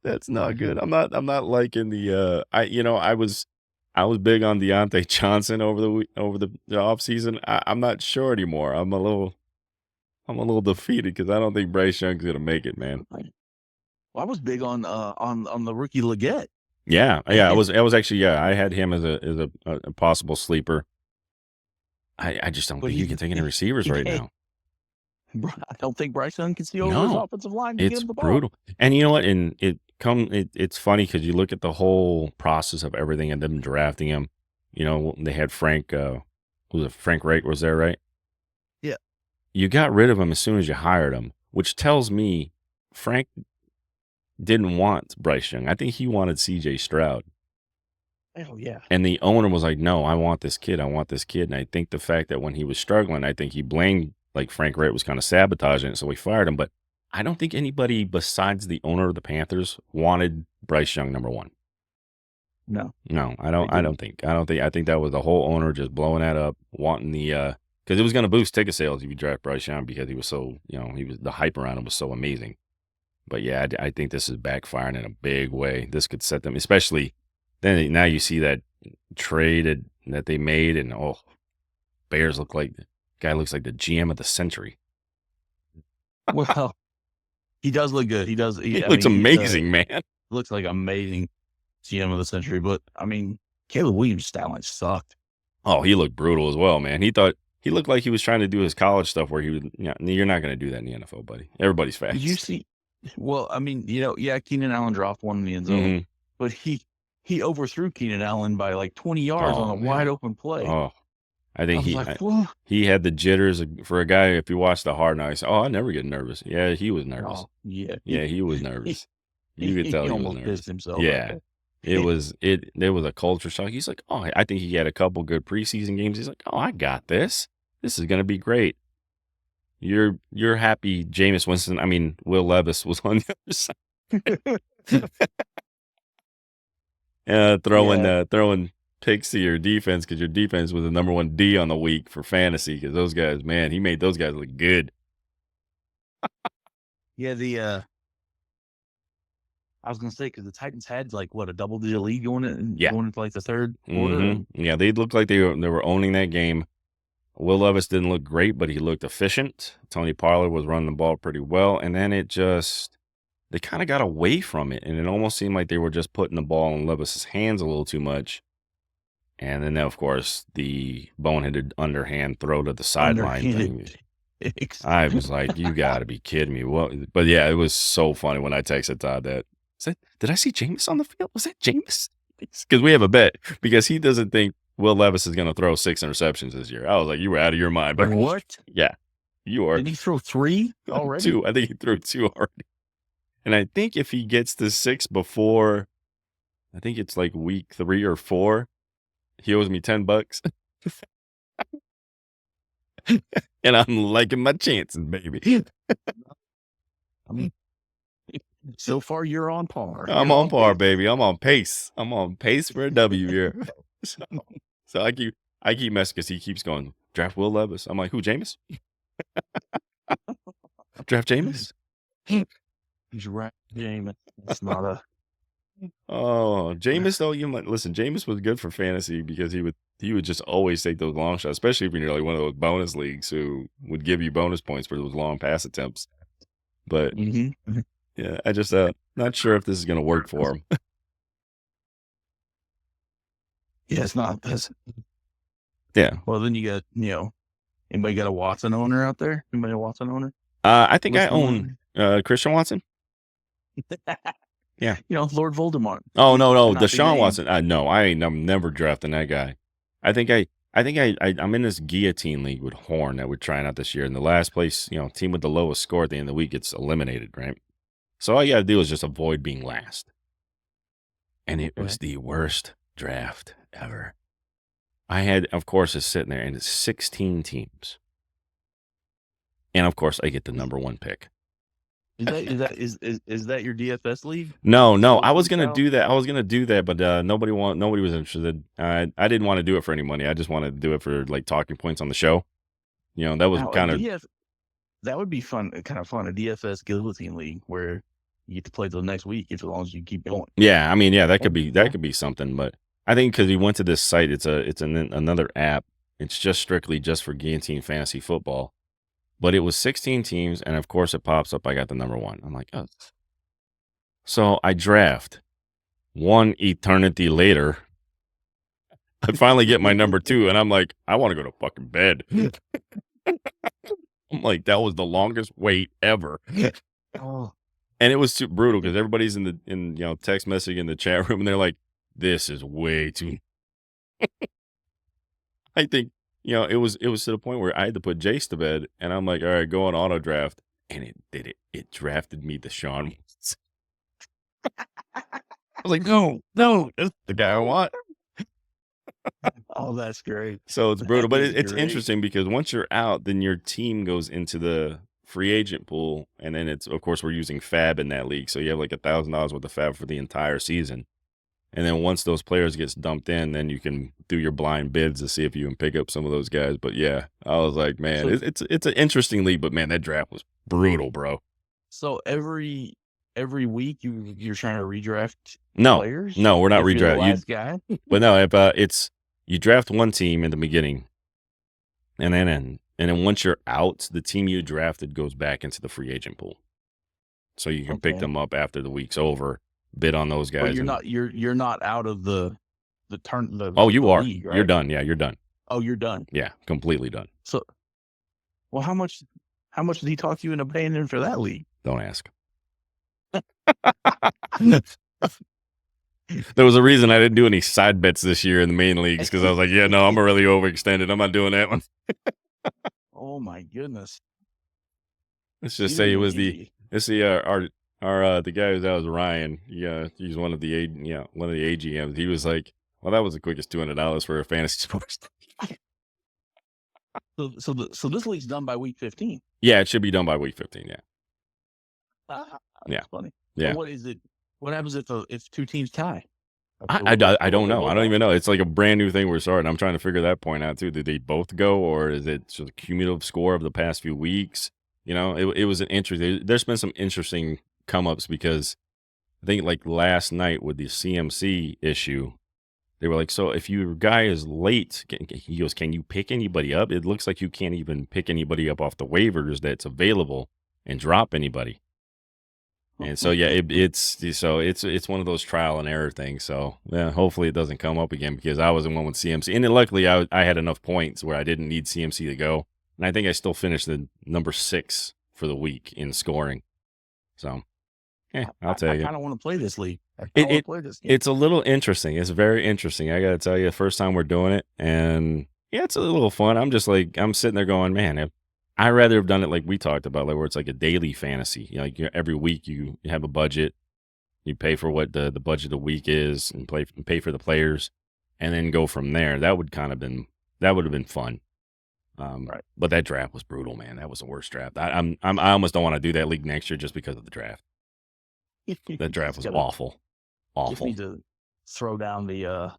A: That's not good. I'm not liking the I was big on Deontay Johnson over the offseason. I'm not sure anymore. I'm a little defeated because I don't think Bryce Young's gonna make it, man.
B: Well, I was big on the rookie Leggett.
A: Yeah. I was actually I had him as a possible sleeper. I just don't think you can take any receivers right now.
B: I don't think Bryce Young can see over his offensive line to get him the ball.
A: Brutal. And you know what? And it's funny because you look at the whole process of everything and them drafting him. They had Frank. Was it Frank Wright was there, right?
B: Yeah.
A: You got rid of him as soon as you hired him, which tells me Frank didn't want Bryce Young. I think he wanted C.J. Stroud.
B: Oh, yeah.
A: And the owner was like, no, I want this kid. And I think the fact that when he was struggling, I think he blamed, like, Frank Wright was kind of sabotaging it, so we fired him. But I don't think anybody besides the owner of the Panthers wanted Bryce Young number one.
B: No,
A: I think that was the whole owner just blowing that up, wanting the because it was going to boost ticket sales if you draft Bryce Young because he was so the hype around him was so amazing. But yeah, I think this is backfiring in a big way. This could set them, especially then. Now you see that trade that they made, and Bears looks like the GM of the century.
B: Well, he does look good. He does.
A: He looks amazing, man.
B: Looks like amazing GM of the century. But I mean, Caleb Williams' stat line sucked.
A: Oh, he looked brutal as well, man. He looked like he was trying to do his college stuff where he would. You're not going to do that in the NFL, buddy. Everybody's fast.
B: Did you see? Well, I mean, Keenan Allen dropped one in the end zone, but he overthrew Keenan Allen by like 20 yards on a wide open play.
A: Oh, I think he had the jitters for a guy. If you watch the Hard Knocks, I never get nervous. Yeah, he was nervous.
B: Oh, yeah,
A: he was nervous. You could tell he
B: almost
A: was nervous.
B: pissed himself.
A: Yeah, there was a culture shock. He's like, I think he had a couple good preseason games. He's like, I got this. This is gonna be great. You're happy Jameis Winston. I mean, Will Levis was on the other side. Throwing picks to your defense because your defense was the number 1 D on the week for fantasy because those guys, man, he made those guys look good.
B: Yeah, I was gonna say because the Titans had like a double-digit lead going into like the third quarter.
A: Mm-hmm. Yeah, they looked like they were owning that game. Will Levis didn't look great, but he looked efficient. Tony Pollard was running the ball pretty well, and then they kind of got away from it, and it almost seemed like they were just putting the ball in Levis's hands a little too much. And then, of course, the boneheaded underhand throw to the sideline thing. I was like, you got to be kidding me. Well, but yeah, it was so funny when I texted Todd did I see Jameis on the field? Was that Jameis? Because we have a bet because he doesn't think Will Levis is going to throw 6 interceptions this year. I was like, you were out of your mind. But
B: what?
A: Yeah, you are.
B: Did he throw 3 already?
A: 2. I think he threw 2 already. And I think if he gets to 6 before, I think it's like week 3 or 4, he owes me $10. And I'm liking my chances, baby.
B: I mean, So far, you're on par.
A: I'm on par, baby. I'm on pace. I'm on pace for a W here. So I keep messing because he keeps going, draft Will Levis. I'm like, who, Jameis? Draft Jameis?
B: Draft Jameis. It's not a.
A: Oh, Jameis though, listen, Jameis was good for fantasy because he would just always take those long shots, especially if you're like one of those bonus leagues who would give you bonus points for those long pass attempts. But yeah, I just not sure if this is gonna work for him.
B: Yeah, it's not.
A: Yeah.
B: Well, then you got, anybody got a Watson owner out there? Anybody a Watson owner?
A: I think I own Christian Watson. Yeah.
B: Lord Voldemort.
A: Oh no, Deshaun Watson. No, I'm never drafting that guy. I think I'm in this guillotine league with Horn that we're trying out this year. And the last place, team with the lowest score at the end of the week gets eliminated, right? So all you gotta do is just avoid being last. And it was the worst draft ever. I had, of course, it's sitting there, and it's 16 teams. And of course, I get the number 1 pick.
B: Is that your DFS league?
A: No, I was gonna do that. But nobody was interested. I didn't want to do it for any money. I just wanted to do it for like talking points on the show. That was kind of
B: that would be fun, kind of fun. A DFS guillotine league where you get to play till next week as long as you keep going.
A: Yeah, I mean, yeah, that could be something. But I think because we went to this site, it's another app. It's just strictly for guillotine fantasy football. But it was 16 teams, and of course it pops up. I got the number 1. I'm like, oh. So I draft. 1 eternity later, I finally get my number 2, and I'm like, I want to go to fucking bed. I'm like, that was the longest wait ever.
B: Oh.
A: And it was too brutal because everybody's in text messaging in the chat room, and they're like, this is way too. I think. It was to the point where I had to put Jace to bed, and I'm like, all right, go on auto draft, and it did it. It drafted me Deshaun. I was like, no, that's the guy I want.
B: Oh, that's great.
A: So it's brutal, but it's interesting because once you're out, then your team goes into the free agent pool, and then it's, of course, we're using Fab in that league, so you have like $1,000 worth of Fab for the entire season. And then once those players gets dumped in, then you can do your blind bids to see if you can pick up some of those guys. But yeah, I was like, man, it's an interesting league, but man, that draft was brutal, bro.
B: So every week you're trying to redraft players?
A: No, we're not redrafting.
B: Guy?
A: But no, if it's you draft one team in the beginning, and then once you're out, the team you drafted goes back into the free agent pool, so you can pick them up after the week's over. Bid on those guys.
B: But you're not out of the turn.
A: You are.
B: League, right?
A: You're done. Yeah, you're done.
B: Oh, you're done.
A: Yeah, completely done.
B: So, well, how much did he talk you into paying in for that league?
A: Don't ask. There was a reason I didn't do any side bets this year in the main leagues because I was like, yeah, no, I'm really overextended. I'm not doing that one.
B: Oh my goodness.
A: Let's just say it was the guy that was Ryan. Yeah, he's one of the AGMs. He was like, well, that was the quickest $200 for a fantasy sports.
B: So this league's done by week 15.
A: Yeah, it should be done by week 15. Yeah.
B: That's funny.
A: Yeah.
B: So what is it? What happens if 2 teams tie?
A: I don't know. I don't even know. It's like a brand new thing we're starting. I'm trying to figure that point out too. Did they both go, or is it just a cumulative score of the past few weeks? It was an interesting. There's been some interesting come ups because I think like last night with the CMC issue, they were like, so if your guy is late, he goes, can you pick anybody up? It looks like you can't even pick anybody up off the waivers that's available and drop anybody. And so yeah, it's one of those trial and error things. So yeah, hopefully it doesn't come up again because I was the one with CMC, and then luckily I had enough points where I didn't need CMC to go, and I think I still finished the number 6 for the week in scoring. So yeah, I'll tell you.
B: I kind of want to play this league.
A: It's a little interesting. It's very interesting. I got to tell you, the first time we're doing it, and yeah, it's a little fun. I'm just like, I'm sitting there going, man, I'd rather have done it like we talked about, like where it's like a daily fantasy. Like every week you have a budget, you pay for what the budget of the week is, and pay for the players, and then go from there. That would have been fun.
B: Right.
A: But that draft was brutal, man. That was the worst draft. I almost don't want to do that league next year just because of the draft. That draft was
B: Just
A: awful. Awful.
B: need to throw down the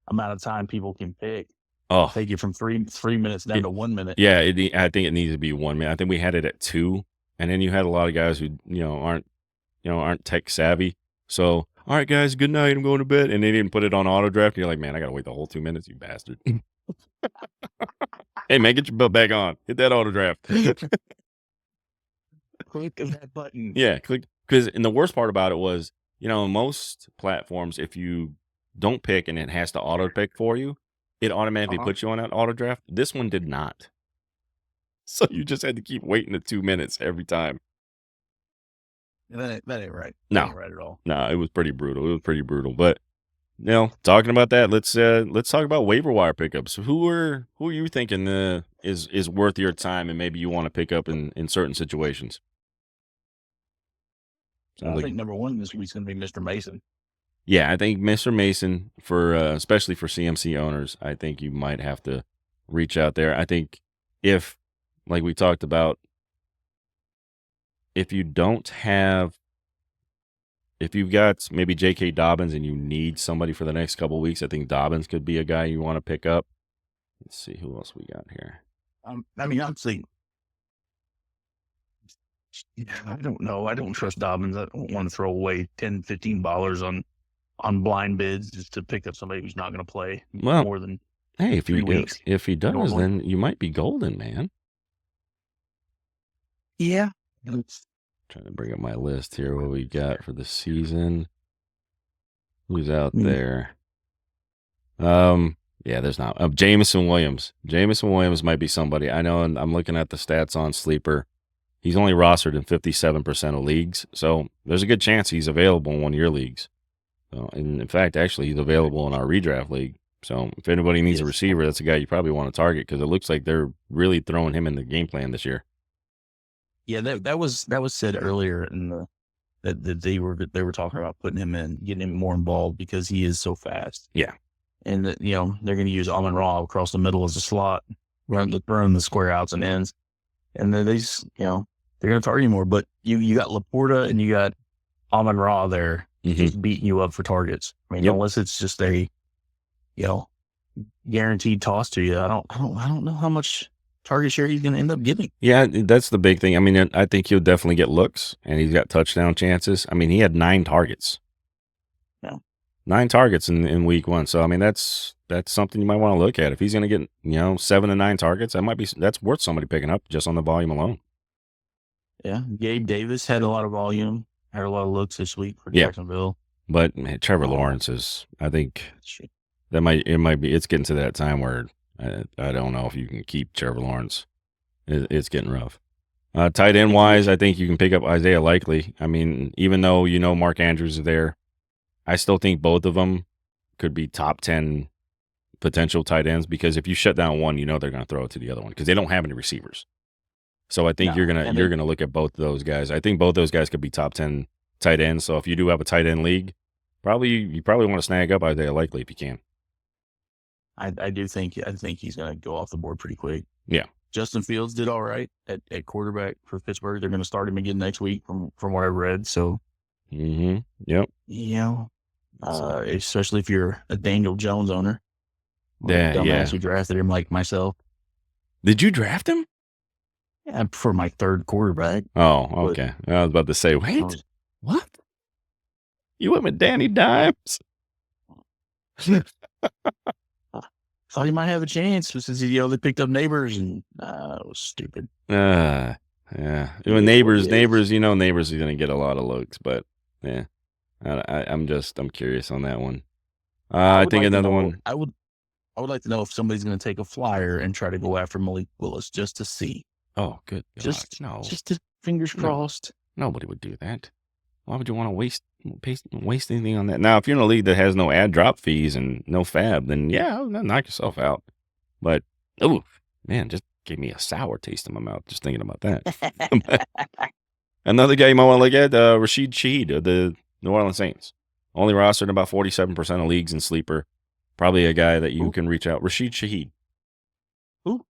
B: amount of time people can pick.
A: Oh,
B: Take it from 3 minutes down to 1 minute.
A: yeah. I think it needs to be 1 minute. I think we had it at 2, and then you had a lot of guys who aren't tech savvy. So, all right, guys, good night. I'm going to bed, and they didn't put it on auto draft. And you're like, man, I gotta wait the whole 2 minutes, you bastard. Hey, man, get your butt back on. Hit that auto draft.
B: Click that button.
A: Yeah, click. And the worst part about it was, most platforms, if you don't pick and it has to auto pick for you, it automatically puts you on that auto draft. This one did not. So you just had to keep waiting the 2 minutes every time.
B: That ain't right.
A: No.
B: That ain't right at all.
A: No, it was pretty brutal. But talking about that, let's talk about waiver wire pickups. Who are you thinking is worth your time and maybe you want to pick up in certain situations?
B: I think number one this week's going to be Mr. Mason.
A: Yeah, I think Mr. Mason, for especially for CMC owners, I think you might have to reach out there. I think if, like we talked about, if you've got maybe J.K. Dobbins and you need somebody for the next couple of weeks, I think Dobbins could be a guy you want to pick up. Let's see who else we got here.
B: Obviously, I don't know. I don't trust Dobbins. I don't want to throw away $10, $15 on blind bids just to pick up somebody who's not going to play more than 3 weeks.
A: If he does,
B: normally.
A: then you might be golden, man.
B: Yeah.
A: Trying to bring up my list here. What we got for the season? Who's out there? Yeah, there's not. Jameson Williams. Jameson Williams might be somebody. I know, and I'm looking at the stats on Sleeper. He's only rostered in 57% of leagues, so there's a good chance he's available in one of your leagues. So, and in fact, actually, he's available in our redraft league. So if anybody needs a receiver, that's a guy you probably want to target because it looks like they're really throwing him in the game plan this year.
B: Yeah, that was said earlier in that they were talking about putting him in, getting him more involved because he is so fast.
A: Yeah,
B: and they're going to use Amon-Ra across the middle as a slot, run the square outs and ends, and then they're going to target you more. But you got Laporta and you got Amon-Ra there just beating you up for targets. I mean, unless it's just a guaranteed toss to you, I don't know how much target share he's going to end up getting.
A: Yeah, that's the big thing. I mean, I think he'll definitely get looks, and he's got touchdown chances. I mean, he had 9 targets.
B: Yeah.
A: 9 targets in week 1. So, I mean, that's something you might want to look at. If he's going to get, 7 to 9 targets, that's worth somebody picking up just on the volume alone.
B: Yeah. Gabe Davis had a lot of volume, had a lot of looks this week for Jacksonville.
A: But man, Trevor Lawrence is, I think it's getting to that time where I don't know if you can keep Trevor Lawrence. It's getting rough. Tight end wise, I think you can pick up Isaiah Likely. I mean, even though Mark Andrews is there, I still think both of them could be top 10 potential tight ends because if you shut down one, they're going to throw it to the other one because they don't have any receivers. So I think you're gonna look at both of those guys. I think both those guys could be top 10 tight ends. So if you do have a tight end league, you probably want to snag up Isaiah Likely if you can.
B: I think he's going to go off the board pretty quick.
A: Yeah.
B: Justin Fields did all right at quarterback for Pittsburgh. They're going to start him again next week from what I read. So,
A: yep.
B: Especially if you're a Daniel Jones owner.
A: Dumbass
B: who drafted him like myself.
A: Did you draft him?
B: Yeah, for my 3rd quarterback.
A: Oh, okay. I was about to say, wait, what? You went with Danny Dimes?
B: Thought he might have a chance since they picked up Neighbors and it was stupid.
A: Yeah. Even Neighbors, Neighbors is going to get a lot of looks, but yeah, I'm curious on that one. I think another one.
B: I would like to know if somebody's going to take a flyer and try to go after Malik Willis just to see.
A: Oh, good.
B: Just to fingers crossed.
A: Nobody would do that. Why would you want to waste anything on that? Now, if you're in a league that has no ad drop fees and no fab, then knock yourself out. But, oh, man, just gave me a sour taste in my mouth just thinking about that. Another guy you might want to look at, Rashid Shaheed of the New Orleans Saints. Only rostered in about 47% of leagues in Sleeper. Probably a guy that you can reach out. Rashid Shaheed.
B: Who?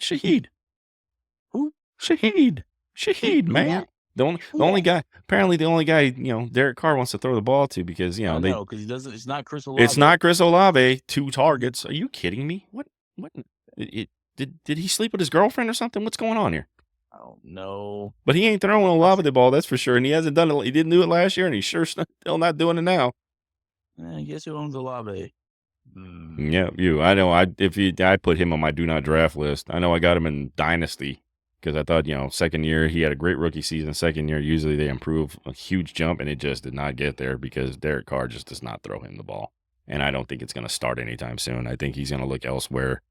A: Shaheed. Who? Shaheed, man. The only guy, apparently the only guy, Derek Carr wants to throw the ball to because,
B: I know, because he doesn't. It's not Chris Olave.
A: it's not Chris Olave. 2 targets. Are you kidding me? What? Did he sleep with his girlfriend or something? What's going on here?
B: I don't know.
A: But he ain't throwing Olave the ball, that's for sure. And he hasn't done it. He didn't do it last year, and he's sure still not doing it now.
B: Guess who owns Olave?
A: Yeah, you. I know. I put him on my do not draft list. I know I got him in Dynasty because I thought, second year he had a great rookie season. Second year, usually they improve a huge jump, and it just did not get there because Derek Carr just does not throw him the ball. And I don't think it's going to start anytime soon. I think he's going to look elsewhere.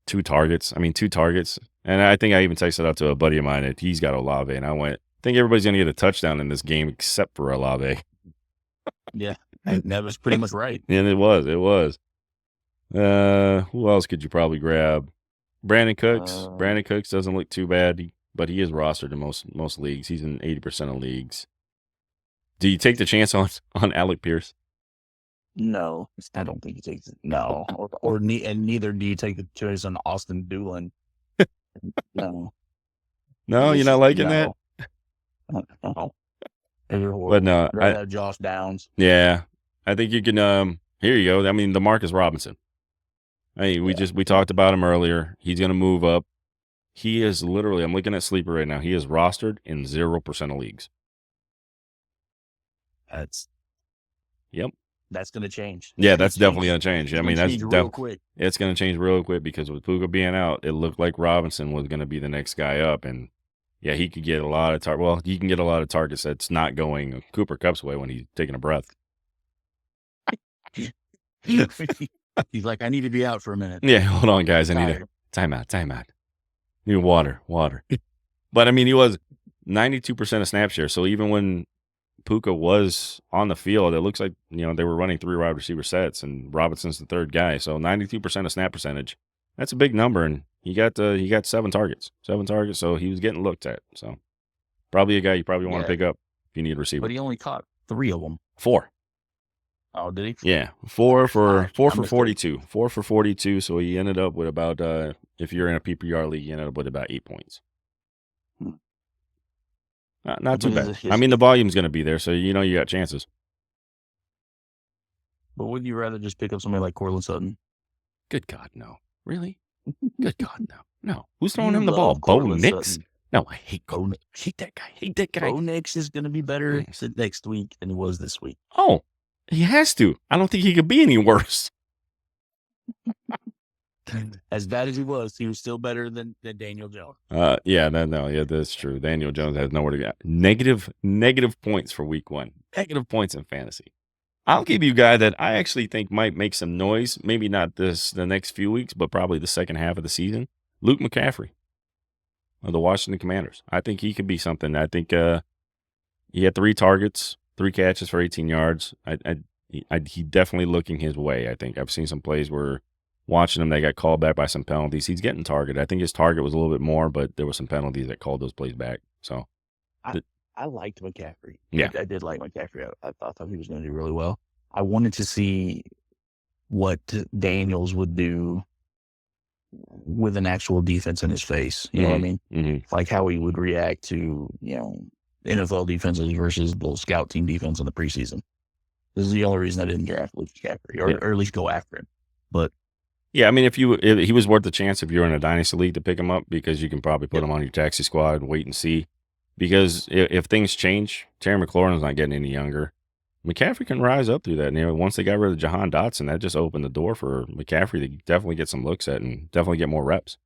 A: 2 targets. And I think I even texted out to a buddy of mine that he's got Olave, and I went, I think everybody's going to get a touchdown in this game except for Olave.
B: Yeah, that was pretty much right.
A: And it was. Who else could you probably grab? Brandon Cooks. Brandon Cooks doesn't look too bad, but he is rostered in most leagues. He's in 80% of leagues. Do you take the chance on Alec Pierce?
B: No, I don't think he takes it. No, and neither do you take the choice on Austin Doolin. No.
A: No, you're not liking that?
B: No.
A: But no,
B: I'd rather have Josh Downs.
A: Yeah, I think you can. Here you go. I mean, DeMarcus Robinson. Hey, we talked about him earlier. He's going to move up. He is literally. I'm looking at Sleeper right now. He is rostered in 0% of leagues. Yep.
B: That's going to change.
A: Yeah, that's definitely going to change. I mean, that's
B: real quick.
A: It's going to change real quick because with Puka being out, it looked like Robinson was going to be the next guy up, and yeah, he could get a lot of targets. Well, he can get a lot of targets that's not going Cooper Kupp's way when he's taking a breath.
B: He's like, I need to be out for a minute.
A: Yeah, hold on, guys. I need a timeout. Need water. But I mean, he was 92% of snap share. So even when Puka was on the field, it looks like they were running 3 wide receiver sets, and Robinson's the third guy. So 92% of snap percentage. That's a big number, and he got 7 targets. So he was getting looked at. So probably a guy you probably want to pick up if you need a receiver.
B: But he only caught 3 of them.
A: 4.
B: Oh, did he?
A: Yeah, 4 for 42. 4 for 42. So he ended up with about if you're in a PPR league, you ended up with about 8 points. Not too bad. I mean, the volume's going to be there, so you got chances.
B: But would you rather just pick up somebody like Courtland Sutton?
A: Good God, no. Really? Good God, no. No. Who's throwing him the ball? Bo Nix? No, I hate Bo Nix. Hate that guy.
B: Bo Nix is going to be better next week than he was this week.
A: Oh, he has to. I don't think he could be any worse.
B: As bad as he was still better than Daniel Jones.
A: Yeah, that's true. Daniel Jones has nowhere to go. Negative points for week 1. Negative points in fantasy. I'll give you a guy that I actually think might make some noise. Maybe not the next few weeks, but probably the second half of the season. Luke McCaffrey of the Washington Commanders. I think he could be something. I think he had 3 targets, 3 catches for 18 yards. He definitely looking his way. I think I've seen some plays where watching him, they got called back by some penalties. He's getting targeted. I think his target was a little bit more, but there were some penalties that called those plays back. So
B: I liked McCaffrey.
A: Yeah.
B: I did like McCaffrey. I thought he was going to do really well. I wanted to see what Daniels would do with an actual defense in his face. You know what I mean?
A: Mm-hmm.
B: Like how he would react to, NFL defenses versus the scout team defense in the preseason. This is the only reason I didn't draft Luke McCaffrey or at least go after him. But
A: yeah, I mean, if he was worth the chance if you're in a dynasty league to pick him up because you can probably put him on your taxi squad and wait and see. Because if things change, Terry McLaurin's not getting any younger. McCaffrey can rise up through that. And once they got rid of Jahan Dotson, that just opened the door for McCaffrey to definitely get some looks at and definitely get more reps.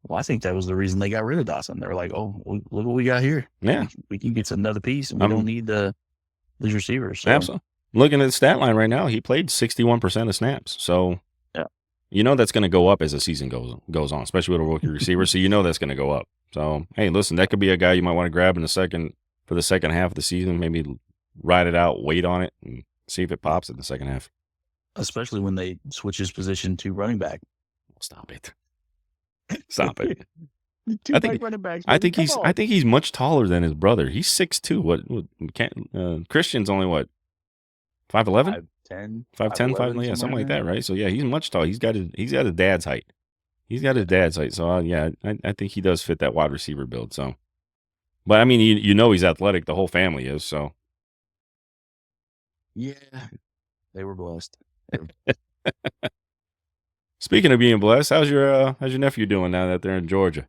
B: Well, I think that was the reason they got rid of Dotson. They were like, oh, look what we got here.
A: Yeah.
B: We can get another piece, and we don't need these receivers. So.
A: Absolutely. Looking at the stat line right now, he played 61% of snaps. So, that's going to go up as the season goes on, especially with a rookie receiver. So, that's going to go up. So, hey, listen, that could be a guy you might want to grab for the second half of the season. Maybe ride it out, wait on it, and see if it pops in the second half.
B: Especially when they switch his position to running back.
A: Stop it.
B: I
A: think he's much taller than his brother. He's 6'2". Christian's only what? 5'11"?
B: 5'10",
A: 5'10", something like that, right? So yeah, he's much taller. He's got his dad's height. So I think he does fit that wide receiver build. So But I mean, you know he's athletic. The whole family is. So
B: Yeah, they were blessed.
A: speaking of being blessed, how's your nephew doing now that they're in Georgia?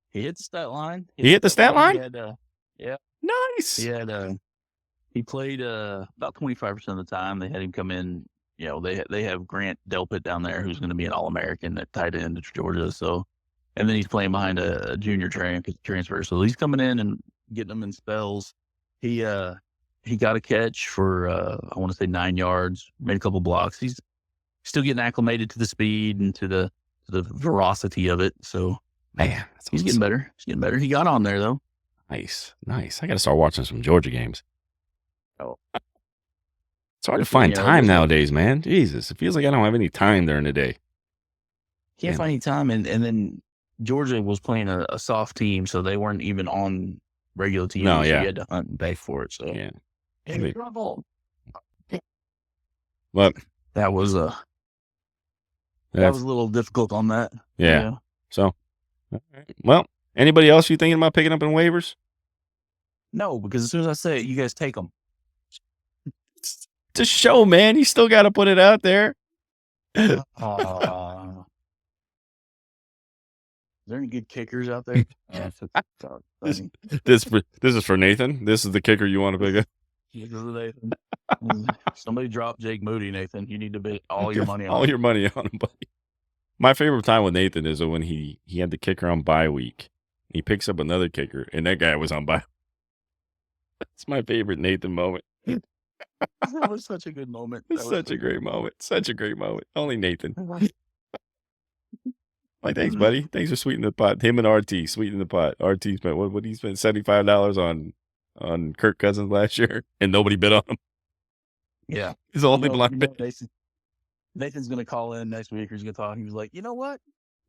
B: He hit the stat line.
A: He hit the stat
B: He
A: line.
B: had yeah, he
A: Nice.
B: had he played about 25% of the time. They had him come in. You know, they have Grant Delpit down there, who's going to be an All-American at tight end at Georgia. So, and then he's playing behind a junior transfer. So he's coming in and getting them in spells. He got a catch for I want to say 9 yards, made a couple blocks. He's still getting acclimated to the speed and to the veracity of it. So,
A: Man,
B: he's getting better. He's getting better. He got on there though.
A: Nice. I got to start watching some Georgia games.
B: Oh,
A: It's hard to find time nowadays, man. Jesus, it feels like I don't have any time during the day.
B: Can't find any time, and then Georgia was playing a soft team, so they weren't even on regular TV.
A: No,
B: so
A: yeah.
B: you had to hunt and beg for it. So
A: Yeah.
B: But that was a little difficult on that.
A: Yeah. So, well, anybody else you thinking about picking up in waivers?
B: No, because as soon as I say it, you guys take them.
A: It's a show, man. You still got to put it out there.
B: Is there any good kickers out there?
A: This is for Nathan. This is the kicker you want to pick up.
B: This is Nathan. Somebody drop Jake Moody, Nathan. You need to bet all your money on
A: all your money on him, buddy. My favorite time with Nathan is when he had the kicker on bye week. He picks up another kicker, and that guy was on bye. That's my favorite Nathan moment.
B: That was such a good moment.
A: Such a great moment. Such a great moment. Only Nathan. Like, thanks, buddy. Thanks for sweetening the pot. Him and RT sweetening the pot. RT spent what he spent $75 on Kirk Cousins last year, and nobody bid on him.
B: Yeah,
A: he's the only blind bid.
B: Nathan's gonna call in next week, or he's gonna talk. He was like, you know what?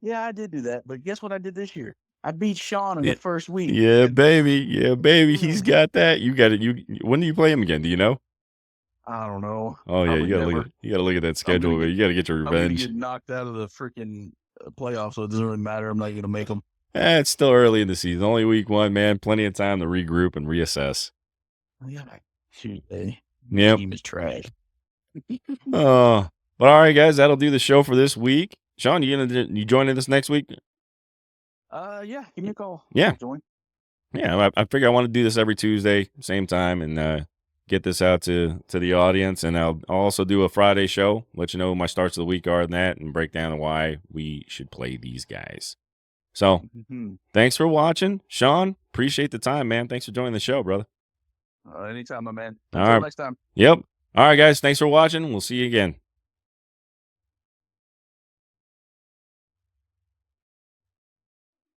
B: Yeah, I did do that, but guess what I did this year? I beat Shaun in the first week.
A: Yeah, baby. Yeah, baby. He's got that. You got it. When do you play him again? Do you know?
B: I don't know.
A: Oh yeah, you gotta look at that schedule. You gotta get your revenge.
B: I'm gonna get knocked out of the freaking playoffs, so it doesn't really matter. I'm not gonna make them.
A: It's still early in the season. Only week 1, man. Plenty of time to regroup and reassess.
B: Yeah, Tuesday.
A: Yep.
B: Team is trash.
A: But all right, guys, that'll do the show for this week. Shaun, you joining us next week?
B: Yeah, give me a call.
A: Yeah.
B: I'll join.
A: Yeah, I figure I want to do this every Tuesday, same time, and get this out to the audience. And I'll also do a Friday show, let you know what my starts of the week are and that, and break down why we should play these guys. So, Thanks for watching. Shaun, appreciate the time, man. Thanks for joining the show, brother.
B: Anytime, my man.
A: Until
B: next time.
A: Yep. All right, guys, thanks for watching. We'll see you again.